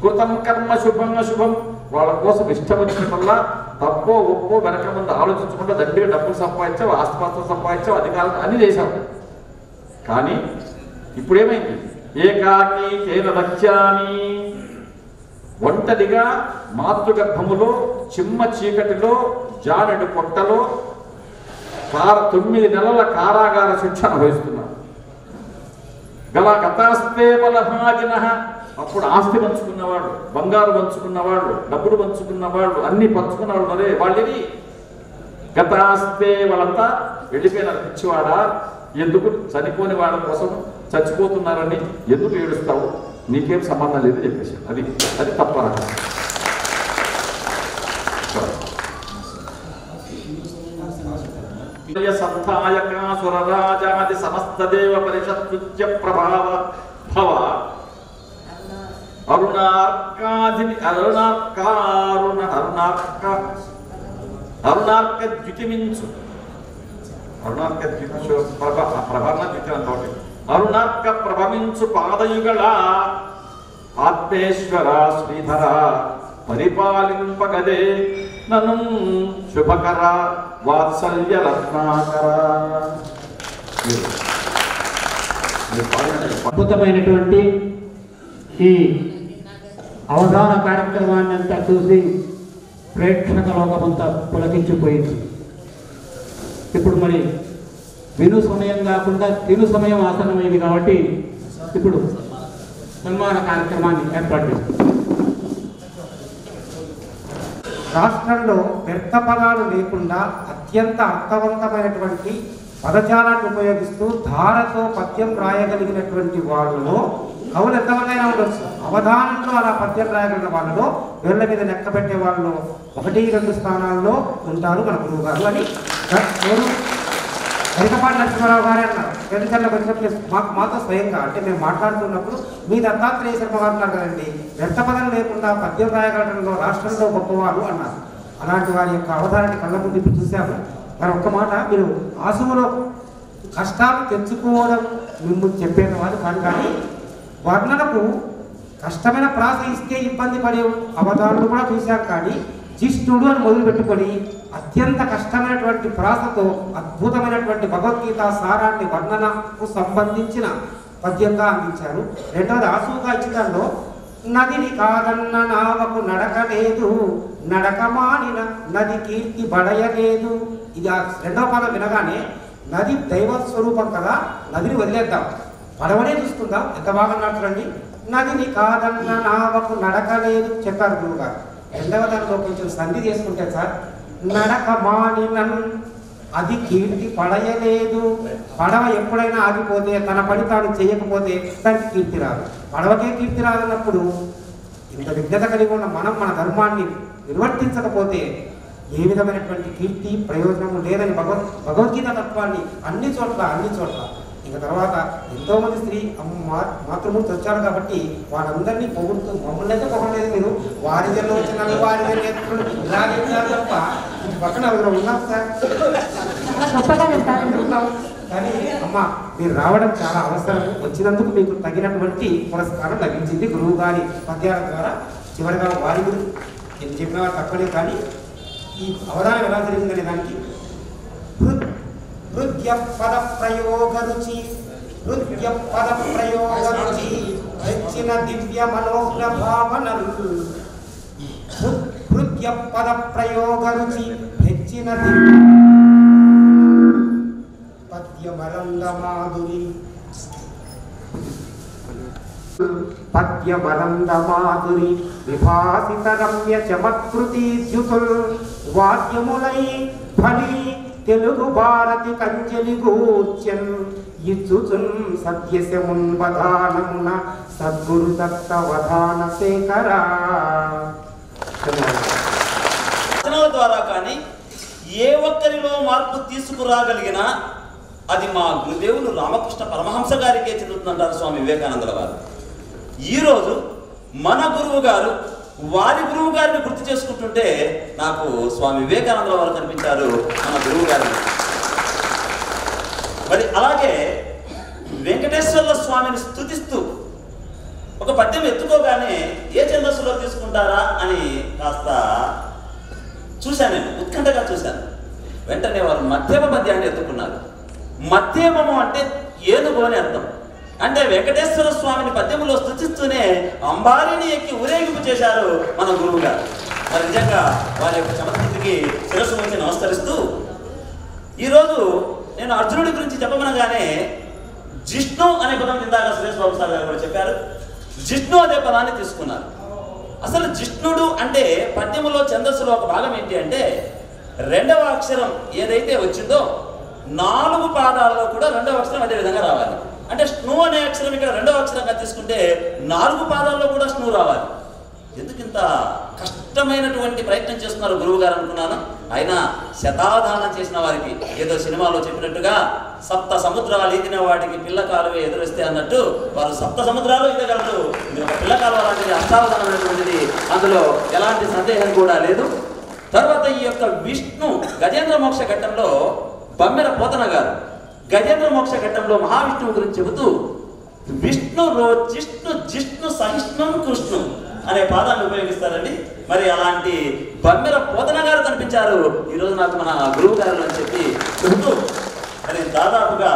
కృతం కర్మ శుభం అశుభం వాళ్ళ కోసం ఇష్టం వచ్చినట్లా తప్పో ఒప్పో వెనక ముందు ఆలోచించకుండా దండిగా డబ్బులు సంపాదించావు, ఆస్తిపాస్తులు సంపాదించావు, అధికారులు అన్ని చేశావు. కానీ ఇప్పుడేమైంది? ఏకాకి తేన లక్ష్యామి. ఒంటరిగా మాతృగర్భములో చిమ్మ చీకటిలో జానెడు పొట్టలో 9 నెలల కారాగార శిక్ష అనుభవిస్తున్నాడు. గల గతాస్తే బలహాగిన. అప్పుడు ఆస్తి పంచుకున్నవాడు, బంగారు పంచుకున్నవాడు, డబ్బులు పంచుకున్నవాడు, అన్ని పంచుకున్నవాడు మరే వాళ్ళని గతాస్తే వాళ్ళంతా వెళ్ళిపోయిన పిచ్చివాడా, ఎందుకు చనిపోని వాళ్ళ కోసం చచ్చిపోతున్నారని ఎందుకు ఏడుస్తావు? నీకేం సంబంధం లేదు చెప్పేసి అది తప్ప. సంధాయకాసురరాజాది సమస్త దేవ పరిషత్య ప్రభావ భవ అరుణార్క ద్యుతిమించు. అరుణార్క ద్యుతించు ప్రభాన ద్యుతి అరుణార్క ప్రభమించు పాదయుగళ ఆత్మేశ్వర శ్రీధర పరిపాలింపగదే నను శుభకర వాత్సల్య రత్నాకర. అద్భుతమైనటువంటి ఈ అవధాన కార్యక్రమాన్ని అంతా చూసి ప్రేక్షక లోకమంతా పులకించిపోయింది. ఇప్పుడు మరి విను సమయం కాకుండా తిను సమయం ఆసన్నమైంది కాబట్టి ఇప్పుడు సన్మాన కార్యక్రమాన్ని ఏర్పాటు చేస్తాం. రాష్ట్రంలో వ్యర్థ పదాలు లేకుండా అత్యంత అర్థవంతమైనటువంటి పదజాలాన్ని ఉపయోగిస్తూ ధారతో పద్యం రాయగలిగినటువంటి వాళ్ళలో కవులు ఎంతమందైనా ఉండొచ్చు. అవధానంలో అలా పద్యం రాయగలిగిన వాళ్ళలో వేళ్ల మీద లెక్క పెట్టే వాళ్ళు 1-2 స్థానాల్లో ఉంటారు మన గురువు గారు అని వెనకపాటి నరసింహారావు గారే అన్నారు వెనుకల్లో వచ్చినప్పుడు మాతో స్వయంగా అంటే మేము మాట్లాడుతున్నప్పుడు మీ దత్తాత్రేయ శర్మ గారు ఉన్నారు కదండి, వ్యర్థ పదం లేకుండా పద్యం రాయగలడంలో రాష్ట్రంలో గొప్పవారు అన్నారు. అలాంటి వారి యొక్క అవధానాన్ని కళ్ళ ముందు ఇప్పుడు చూశాము. మరి ఒక్క మాట, మీరు ఆసుములో కష్టాలు తెచ్చుకోవడం మిమ్మల్ని చెప్పేది వారు కానీ వర్ణనకు కష్టమైన ప్రాస ఇస్తే ఇబ్బంది పడే అవధానాలు కూడా చూశాం. కానీ జిష్ణుడు అని మొదలు పెట్టుకొని అత్యంత కష్టమైనటువంటి ప్రాసతో అద్భుతమైనటువంటి భగవద్గీత సారాన్ని వర్ణనకు సంబంధించిన పద్యంగా అందించారు. రెండవది ఆసుగా ఇచ్చిదాల్లో నదిని కాదన్న నావకు నడక లేదు, నడక మానిన నది కీర్తి బడయలేదు. ఇది ఆ రెండవ పదం వినగానే నది దైవ స్వరూపం కదా, నదిని వదిలేద్దాం, పడవనే చూసుకుందాం. ఎంత బాగా నడుచుకోండి. నదిని కాదన్న నావకు నడక లేదు చెప్పారు గురువు గారు. రెండవ దానిలో కొంచెం సంధి చేసుకుంటే సార్, నడక మానినన్ అది కీర్తి పడయలేదు. పడవ ఎప్పుడైనా ఆగిపోతే తన పని తాను చేయకపోతే దానికి కీర్తి రాదు. పడవకే కీర్తి రాదన్నప్పుడు ఇంత విజ్ఞత కలిగి ఉన్న మనం మన ధర్మాన్ని నిర్వర్తించకపోతే ఏ విధమైనటువంటి కీర్తి ప్రయోజనము లేదని భగవద్గీత తత్వాన్ని అన్ని చోట్ల ఇంకా తర్వాత ఎంతోమంది స్త్రీ మాతృమూర్తి వచ్చారు కాబట్టి వాళ్ళందరినీ పొగుడుతూ మమ్మల్ని అయితే పొగలేదు, మీరు వారి జన్మ వచ్చిన వారి ఇలాగే తప్ప పక్కన ఉన్నాం సార్. కానీ అమ్మ మీరు రావడం చాలా అవసరం. వచ్చినందుకు మీకు తగినటువంటి పురస్కారం లభించింది గురువు గారి పద్యాల ద్వారా. చివరిగా వారి గురించి నేను చెప్పిన వారు తప్పలేదు. కానీ ఈ అవధానం ఎలా జరిగిందనే దానికి హృద్య పద ప్రయోగ రుచి వచ్చిన దివ్య మనోజ్ఞ భావనలు. హృద్య పద ప్రయోగ రుచి హెచ్చిన పద్యమరంగ మాధురి పద్యమరంగ మాధురి విభాసిత రమ్య చమత్కృతి ద్యుతుల్ వాద్యములై ఫలి తెలుగు భారతి కంచెలి గూర్చన్ ఇచ్చుచున్ సద్యశమున్వధానమున సద్గురు దత్త వధాన శేఖరా. రచనల ద్వారా కానీ ఏ ఒక్కరిలో మార్పు తీసుకురాగలిగినా అది మా గురుదేవులు రామకృష్ణ పరమహంస గారికే చెందుతుందంటారు స్వామి వివేకానందుల వారు. ఈరోజు మన గురువు గారు వారి గురువు గారిని గుర్తు చేసుకుంటుంటే నాకు స్వామి వివేకానందుల వారు కనిపించారు మన గురువు గారిని. మరి అలాగే వెంకటేశ్వర్ల స్వామిని స్తుతిస్తూ ఒక పద్యం ఎత్తుకోగానే ఏ ఛందస్సులో తీసుకుంటారా అని కాస్త చూశాను, నేను ఉత్కంఠగా చూశాను. వెంటనే వారు మధ్యమ పద్యాన్ని ఎత్తుకున్నారు. మధ్యమము అంటే ఏనుగు అని అర్థం. అంటే వెంకటేశ్వర స్వామిని పద్యములో స్తుతిస్తూనే అంబారిని ఎక్కి ఊరేగింపు చేశారు మన గురువు గారు. మరి నిజంగా వారి యొక్క చమత్కృతికి శిరస్సు వచ్చి నమస్కరిస్తూ ఈరోజు నేను అర్జునుడి గురించి చెప్పమనగానే జిష్ణు అనే పదం ఇందాక సురేష్ బాబు సార్ గారు కూడా చెప్పారు. జిష్ణు అనే పదాన్ని తీసుకున్నారు. అసలు జిష్ణుడు అంటే పద్యములో ఛందస్సులో ఒక భాగం ఏంటి అంటే రెండవ అక్షరం ఏదైతే వచ్చిందో 4 పాదాలలో కూడా రెండవ అక్షరం అదే విధంగా రావాలి. అంటే స్ను అనే అక్షరం ఇక్కడ రెండవ అక్షరంగా తీసుకుంటే 4 పాదాల్లో కూడా స్ను రావాలి. ఎందుకు ఇంత కష్టమైనటువంటి ప్రయత్నం చేస్తున్నారు గురువు గారు అనుకున్నాను. అయినా శతాధానం చేసిన వారికి ఏదో సినిమాలో చెప్పినట్టుగా 7 సముద్రాలు ఈదిన వాటికి పిల్ల కాలువే ఎదురొస్తే అన్నట్టు వారు 7 సముద్రాలు ఈదగలరు. ఇది ఒక పిల్ల కాలువ లాంటిది, అష్టావధానమైనటువంటిది, అందులో ఎలాంటి సందేహం కూడా లేదు. తర్వాత ఈ యొక్క విష్ణు గజేంద్ర మోక్ష ఘట్టంలో బమ్మెర పోతన గారు గజేంద్ర మోక్ష ఘట్టంలో మహావిష్ణువు గురించి చెబుతూ జిష్ణు సహిష్ణుం కృష్ణు అనే పాదాన్ని ఉపయోగిస్తారండి. మరి అలాంటి బమ్మెర పోతన గారు కనిపించారు ఈరోజు నాకు మన గురువు గారు అని చెప్పి చెబుతూ, మరి దాదాపుగా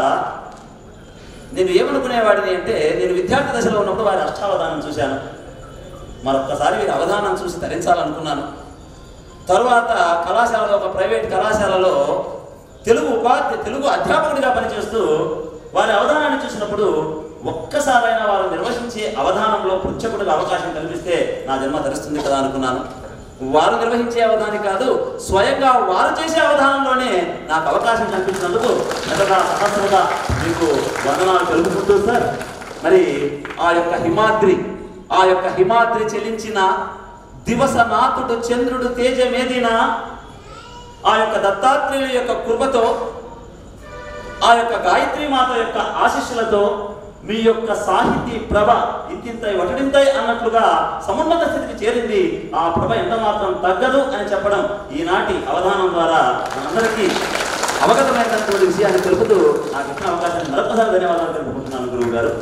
నేను ఏమనుకునేవాడిని అంటే నేను విద్యార్థి దశలో ఉన్నప్పుడు వారి అష్టావధానం చూశాను. మరొక్కసారి వీరి అవధానం చూసి ధరించాలనుకున్నాను. తరువాత కళాశాలలో ఒక ప్రైవేట్ కళాశాలలో తెలుగు అధ్యాపకుడిగా పనిచేస్తూ వారి అవధానాన్ని చూసినప్పుడు ఒక్కసారైనా వారు నిర్వహించే అవధానంలో పృచ్ఛకుడికి అవకాశం కల్పిస్తే నా జన్మ ధరిస్తుంది కదా అనుకున్నాను. వారు నిర్వహించే అవధానం కాదు, స్వయంగా వారు చేసే అవధానంలోనే నాకు అవకాశం కల్పించినందుకు ఎంతగా సహస్రంగా మీకు వందనాలు తెలుపుకుంటూ సార్. మరి ఆ యొక్క హిమాద్రి చెలించిన దివసనాథుడు చంద్రుడు తేజమేదిన ఆ యొక్క దత్తాత్రేయుల యొక్క కృపతో ఆ యొక్క గాయత్రి మాత యొక్క ఆశీస్సులతో మీ యొక్క సాహితీ ప్రభ ఇంతింతై వటడింతై అన్నట్లుగా సమున్నత స్థితికి చేరింది. ఆ ప్రభ ఎంత మాత్రం తగ్గదు అని చెప్పడం ఈనాటి అవధానం ద్వారా మనందరికీ అవగతమైనటువంటి విషయాన్ని తెలుపుతూ నాకు ఇచ్చిన అవకాశాన్ని మరొకసారి ధన్యవాదాలు తెలుపుకుంటున్నాను గురువు గారు.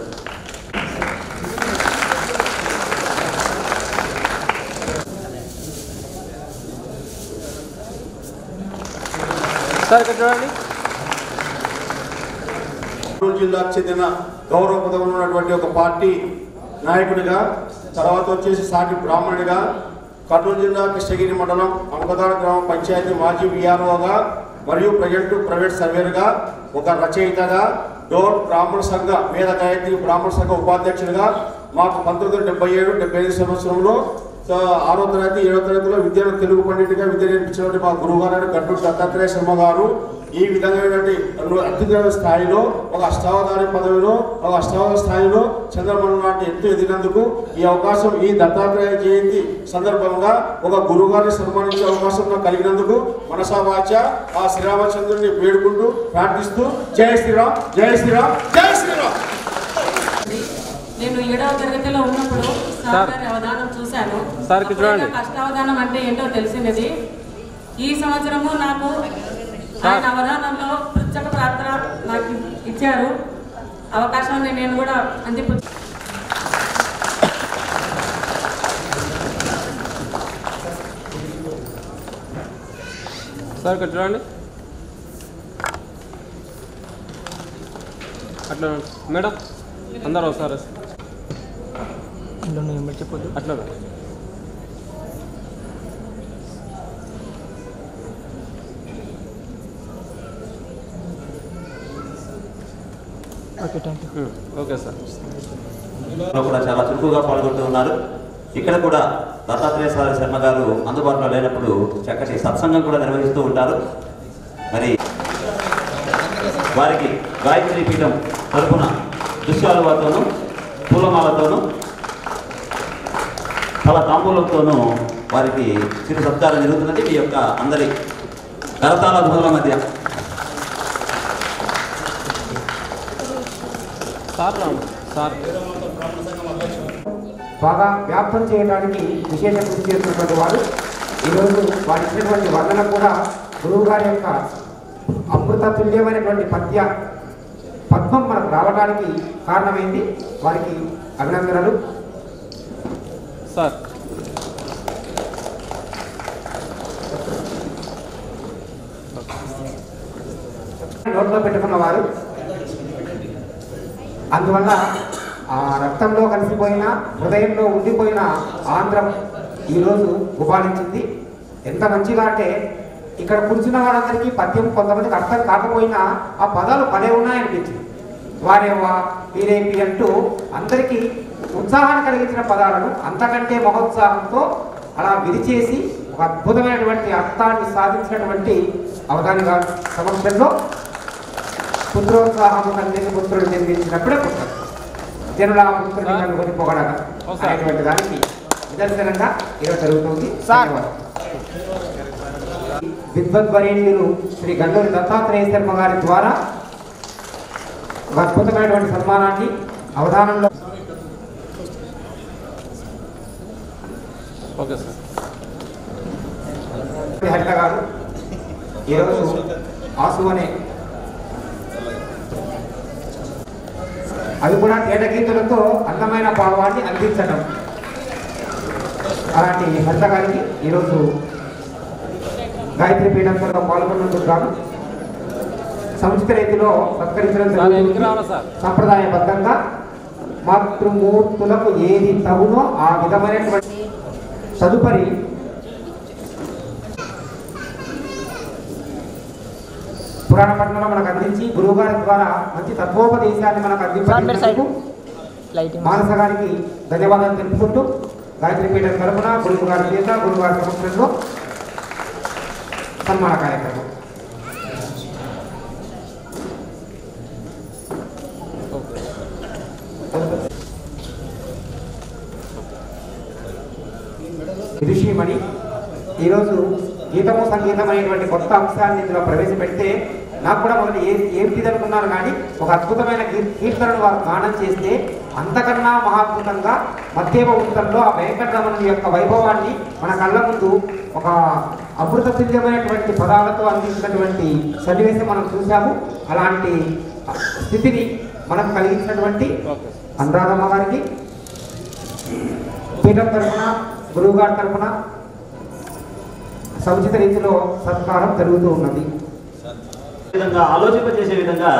కర్నూలు జిల్లాకు చెందిన గౌరవ పదవులు ఉన్నటువంటి ఒక పార్టీ నాయకుడిగా, తర్వాత వచ్చేసి సాటి బ్రాహ్మణుడిగా, కర్నూలు జిల్లా కృష్ణగిరి మండలం అంకదాడ గ్రామ పంచాయతీ మాజీ విఆర్ఓగా మరియు ప్రజెంట్ ప్రైవేట్ సర్వేర్గా, ఒక రచయితగా, డోర్ బ్రాహ్మణ సంఘ వేద గాయత్రి బ్రాహ్మణ సంఘ ఉపాధ్యక్షుడిగా మాకు 1977-75 సంవత్సరంలో 6వ తరగతి 7వ తరగతిలో విద్యను తెలుగు పండితుడిగా విద్య నేర్పించినటువంటి మా గురువుగారు గడ్డూరు దత్తాత్రేయ శర్మ గారు ఈ విధమైనటువంటి అత్యున్నత స్థాయిలో ఒక అష్టావధాని పదవిలో ఒక అష్టావధాన స్థాయిలో చంద్రబాబు నాటి ఎత్తు ఎదిగినందుకు ఈ అవకాశం ఈ దత్తాత్రేయ జయంతి సందర్భంగా ఒక గురువుగారిని సన్మానించే అవకాశం నాకు కలిగినందుకు మనసా వాచ ఆ శ్రీరామచంద్రుడిని వేడుకుంటూ ప్రార్థిస్తూ జై శ్రీరామ్ జై శ్రీరామ్ జై శ్రీరామ్. నేను 7వ తరగతిలో ఉన్నప్పుడు సార్ గారి అవధానం చూశాను. అష్టావధానం అంటే ఏంటో తెలిసినది. ఈ సంవత్సరము నాకు ఆయన అవధానంలో పుస్తక పాత్ర నాకు ఇచ్చారు. అవకాశాన్ని నేను కూడా అందిపుచ్చాను. సార్ ఇక్కడ చూడండి. అట్లా మేడం అందరూ ఒకసారి చెప్పొద్దు అట్లా ఓకే సార్. కూడా చాలా చురుకుగా పాల్గొంటూ ఉన్నారు. ఇక్కడ కూడా దత్తాత్రేయ శర్మ గారు అందుబాటులో లేనప్పుడు చక్కటి సత్సంగం కూడా నిర్వహిస్తూ ఉంటారు. మరి వారికి గాయత్రి పీఠం తరపున దుశ్యాలువాతోనూ పూలమాలతోనూ ఫల తాంబూలంతోనూ వారికి చిరు సత్కారం జరుగుతున్నది. మీ యొక్క అందరి కరతాళ ధ్వనుల మధ్య బాగా వ్యాప్తం చేయడానికి విశేష కృషి చేస్తున్నటువంటి వారు ఈరోజు వారు ఇచ్చినటువంటి వర్ణన కూడా గురువు గారి యొక్క అమృత తుల్యమైనటువంటి పద్మం మనకు రావడానికి కారణమైంది. వారికి అభినందనలు సార్. నోట్లో పెట్టుకున్న వారు అందువల్ల ఆ రక్తంలో కలిసిపోయిన హృదయంలో ఉండిపోయిన ఆంధ్రం ఈరోజు ఉపాదించింది. ఎంత మంచిగా అంటే ఇక్కడ కూర్చున్న వాళ్ళందరికీ పద్యం కొంతమందికి అర్థం కాకపోయినా ఆ పదాలు భలే ఉన్నాయనిపించింది. వారేవా వీరేమి అంటూ అందరికీ ఉత్సాహాన్ని కలిగించిన పదాలను అంతకంటే మహోత్సాహంతో అలా విరిచేసి ఒక అద్భుతమైనటువంటి అర్థాన్ని సాధించినటువంటి అవధాని గారి సమక్షంలో పుత్రోత్సాహము తండ్రికి పుత్రుడు జన్మించినప్పుడే పుత్రుడు జనుల పుత్రుడు కొనిపోగలగా అనేటువంటి దానికి నిదర్శనంగా ఈరోజు జరుగుతుంది. విద్వద్వరేణ్యులు శ్రీ గండూరి దత్తాత్రేయ శర్మ గారి ద్వారా ఒక అద్భుతమైనటువంటి సన్మానాన్ని అవధానంలో హరిత గారు ఈరోజు ఆసు అనే అవి కూడా తేటగీతులతో అందమైన భావాన్ని అందించడం. అలాంటి హరిత గారికి ఈరోజు గాయత్రి పీఠంలో పాల్గొన్నందుకు గాను సముచిత రీతిలో సత్కరించడం సంప్రదాయబద్ధంగా మాతృమూర్తులకు ఏది తగునో ఆ విధమైనటువంటి తదుపరి పురాణ పట్టణంలో మనకు అందించి గురువు గారి ద్వారా మంచి తత్వోపదేశాన్ని మనకు అందించడానికి మానస గారికి ధన్యవాదాలు తెలుపుకుంటూ గాయత్రి పీఠం తరపున గురువు గారి చేత గురువు గారి సమక్షంలో సన్మాన కార్యక్రమం. విదుషీమణి ఈరోజు గీతము సంగీతం అనేటువంటి కొత్త అంశాన్ని ఇందులో ప్రవేశపెడితే నాకు కూడా మొదటి ఏమిటిది అనుకున్నాను, కానీ ఒక అద్భుతమైన కీర్తనను వారు గానం చేస్తే అంతకన్నా మహాద్భుతంగా మధ్యమ వృత్తంలో ఆ వెంకటరమణుని యొక్క వైభవాన్ని మన కళ్ళ ముందు ఒక అమృత తుల్యమైనటువంటి పదాలతో అందించినటువంటి సన్నివేశం మనం చూసాము. అలాంటి స్థితిని మనకు కలిగించినటువంటి అనురాధమ్మ గారికి పీఠం తరఫున, గురువు గారి తరఫున సముచిత రీతిలో సత్కారం జరుగుతూ ఉన్నది. విధంగా ఆలోచింపజేసే విధంగా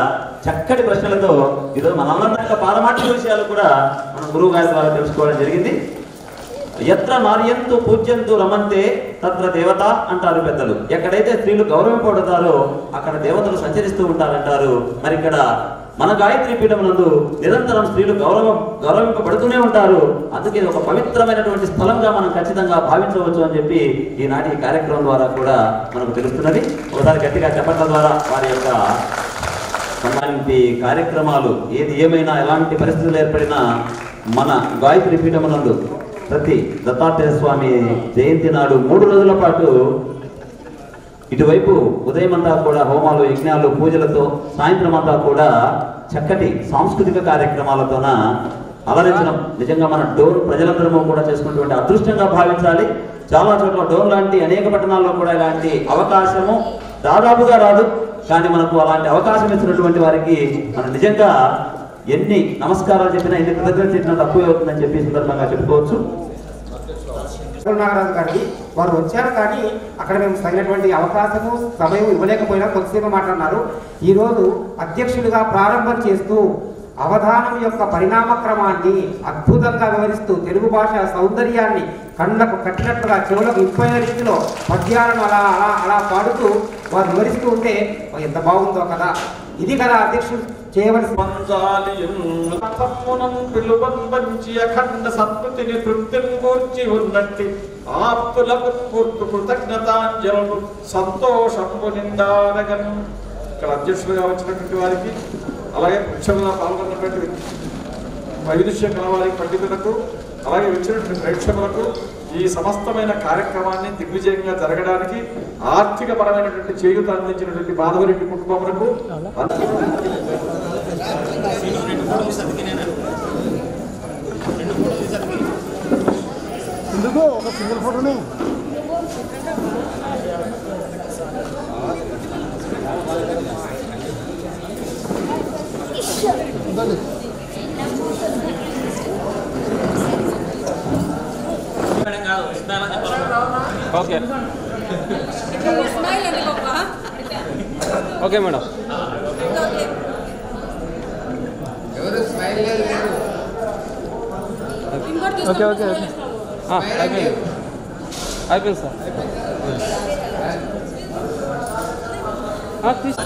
చక్కటి ప్రశ్నలతో ఈరోజు మనందరి పారమార్థిక విషయాలు కూడా మన గురువు గారి ద్వారా తెలుసుకోవడం జరిగింది. ఎత్ర నార్యంతు పూజ్యంతు రమంతే తత్ర దేవత అంటారు పెద్దలు. ఎక్కడైతే స్త్రీలు గౌరవింపబడతారో అక్కడ దేవతలు సంచరిస్తూ ఉంటారంటారు. మరి ఇక్కడ మన గాయత్రి పీఠం నందు నిరంతరం స్త్రీలు గౌరవింపబడుతూనే ఉంటారు. అందుకే ఒక పవిత్రమైనటువంటి స్థలంగా మనం ఖచ్చితంగా భావించవచ్చు అని చెప్పి ఈనాటి కార్యక్రమం ద్వారా కూడా మనకు తెలుస్తున్నది. ఒకసారి గట్టిగా చెప్పట్ల ద్వారా వారి యొక్క అలాంటి కార్యక్రమాలు ఏది ఏమైనా ఎలాంటి పరిస్థితులు ఏర్పడినా మన గాయత్రి పీఠం నందు ప్రతి దత్తాత్రేయ స్వామి జయంతి నాడు 3 రోజుల పాటు ఇటువైపు ఉదయం అంతా కూడా హోమాలు, యజ్ఞాలు, పూజలతో, సాయంత్రం అంతా కూడా చక్కటి సాంస్కృతిక కార్యక్రమాలతోన అలరించడం నిజంగా మన డోన్ ప్రజలందరూ కూడా చేసుకున్నటువంటి అదృష్టంగా భావించాలి. చాలా చోట్ల డోన్ లాంటి అనేక పట్టణాల్లో కూడా ఇలాంటి అవకాశము దాదాపుగా రాదు. కానీ మనకు అలాంటి అవకాశం ఇచ్చినటువంటి వారికి మనం నిజంగా ఎన్ని నమస్కారాలు చెప్పినా, ఎన్ని కృతజ్ఞతలు చెప్పినా తక్కువే అవుతుందని చెప్పి సందర్భంగా చెప్పుకోవచ్చు. నాగరాజు గారికి వారు వచ్చారు, కానీ అక్కడ మేము తగినటువంటి అవకాశము, సమయం ఇవ్వలేకపోయినా కొద్దిసేపు మాట్లాడినారు. ఈరోజు అధ్యక్షుడిగా ప్రారంభం చేస్తూ అవధానం యొక్క పరిణామ క్రమాన్ని అద్భుతంగా వివరిస్తూ తెలుగు భాష సౌందర్యాన్ని కళ్ళకు కట్టినట్లుగా చెవులకు ఇంపైన రీతిలో పద్యాలను అలా అలా అలా పాడుతూ వారు వివరిస్తూ ఉంటే ఎంత బాగుందో కదా. ఇది కదా అధ్యక్షుడు చేయవలసి. అఖండ సత్పతిని తృప్తిని కూర్చి ఉన్నట్టి ఆప్తులకు పూర్తి కృతజ్ఞతాంజలు సంతోషంపు నిండారగను. ఇక్కడ అధ్యక్షులుగా వచ్చినటువంటి వారికి, అలాగే ముఖ్యంగా పాల్గొన్నటువంటి వైదుష్య కలవారి పండితులకు, అలాగే వచ్చినటువంటి ప్రేక్షకులకు ఈ సమస్తమైన కార్యక్రమాన్ని దిగ్విజయంగా జరగడానికి ఆర్థిక పరమైనటువంటి చేయూత అందించినటువంటి మాధవరెడ్డి కుటుంబములకు ఒక సింగిల్ ఫోటోనే okay okay madam. Okay okay okay అయిపోయింది సార్. మనస్సు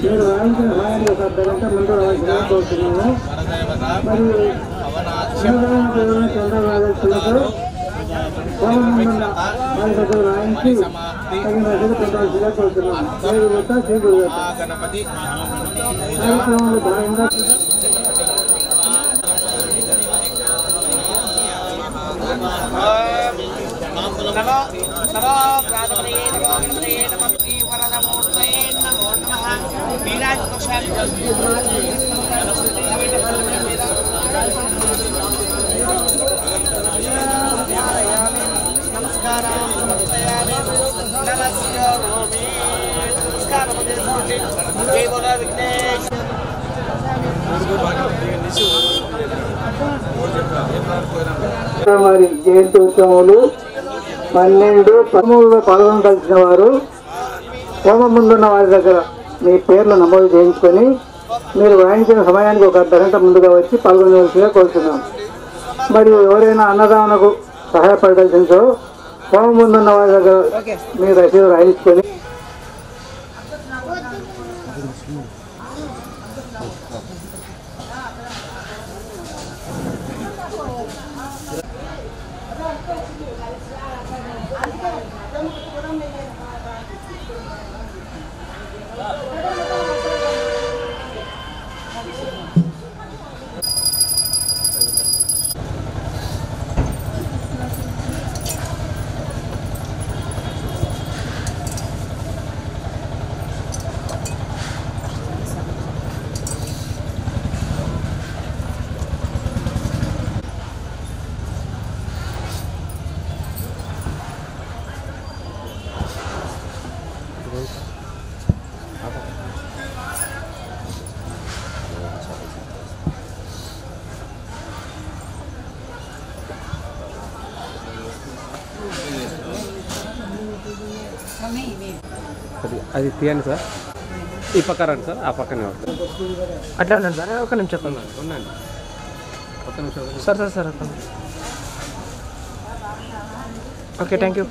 మీరు వాయించిన సమయానికి ఒక అర్ధగంట ముందు రావాల్సిందిగా కోరుతున్నాము. మరియు చంద్రబాబు హోమం ముందున్న వారి దగ్గర రాయించి తగిన రసీదు పొందవలసిందిగా కోరుతున్నాము. శ్రీ గురుదత్త కార్యక్రమంలో భాగంగా వారి జయంతి ఉత్సవాలు 12-13లో పాల్గొనదలిచిన వారు హోమం ముందున్న వారి దగ్గర మీ పేర్లు నమోదు చేయించుకొని మీరు వాయించిన సమయానికి ఒక అర్ధగంట ముందుగా వచ్చి పాల్గొనవలసిగా కోరుతున్నాం. మరియు ఎవరైనా అన్నదానకు సహాయపడదలిచిందో హోమం ముందున్న వారి దగ్గర మీరు రసీదు రాయించుకొని అది తీయండి సార్. ఈ పక్క రండి సార్, ఆ పక్కనే అట్లా ఉండండి సార్. ఒక నిమిషం చెప్పండి. ఉండండి ఒక్క నిమిషం sir sir sir okay thank you.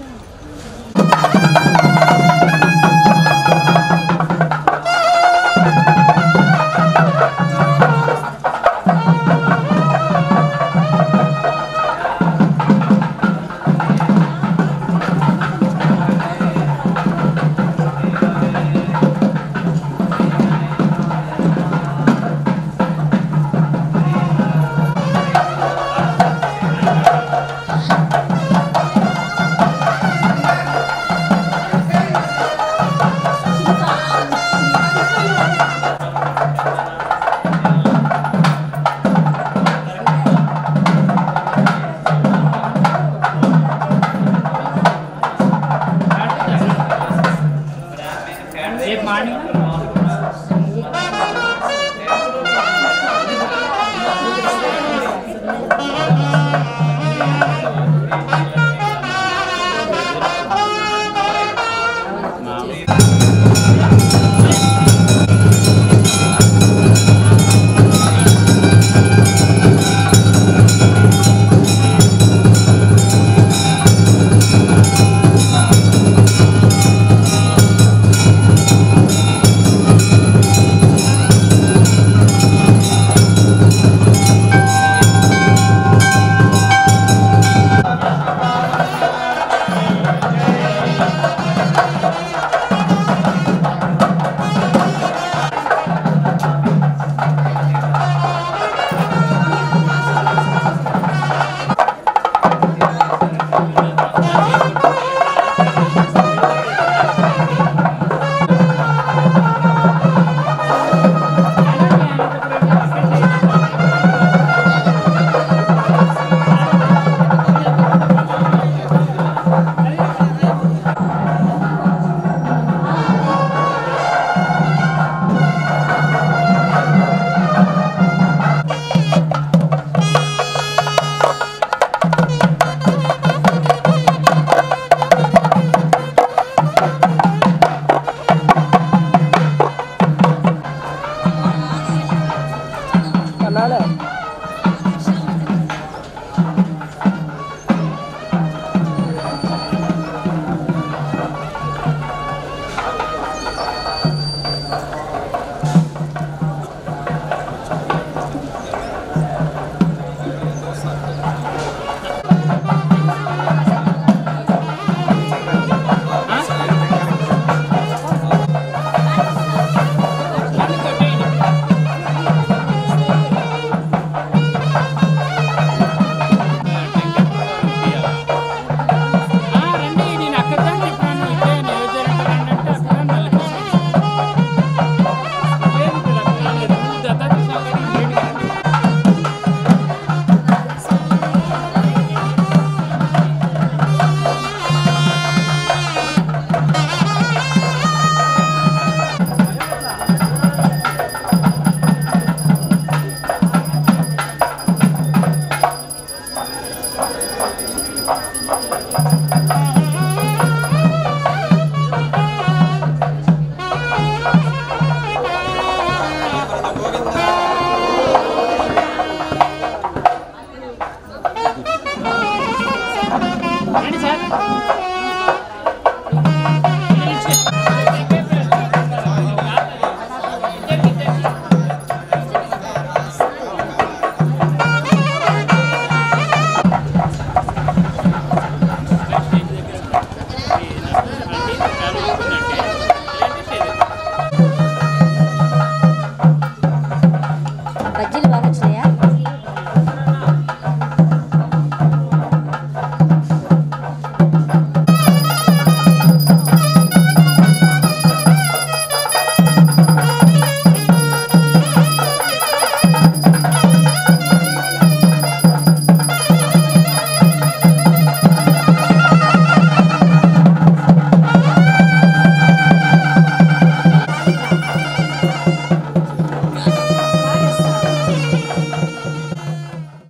రండి సార్.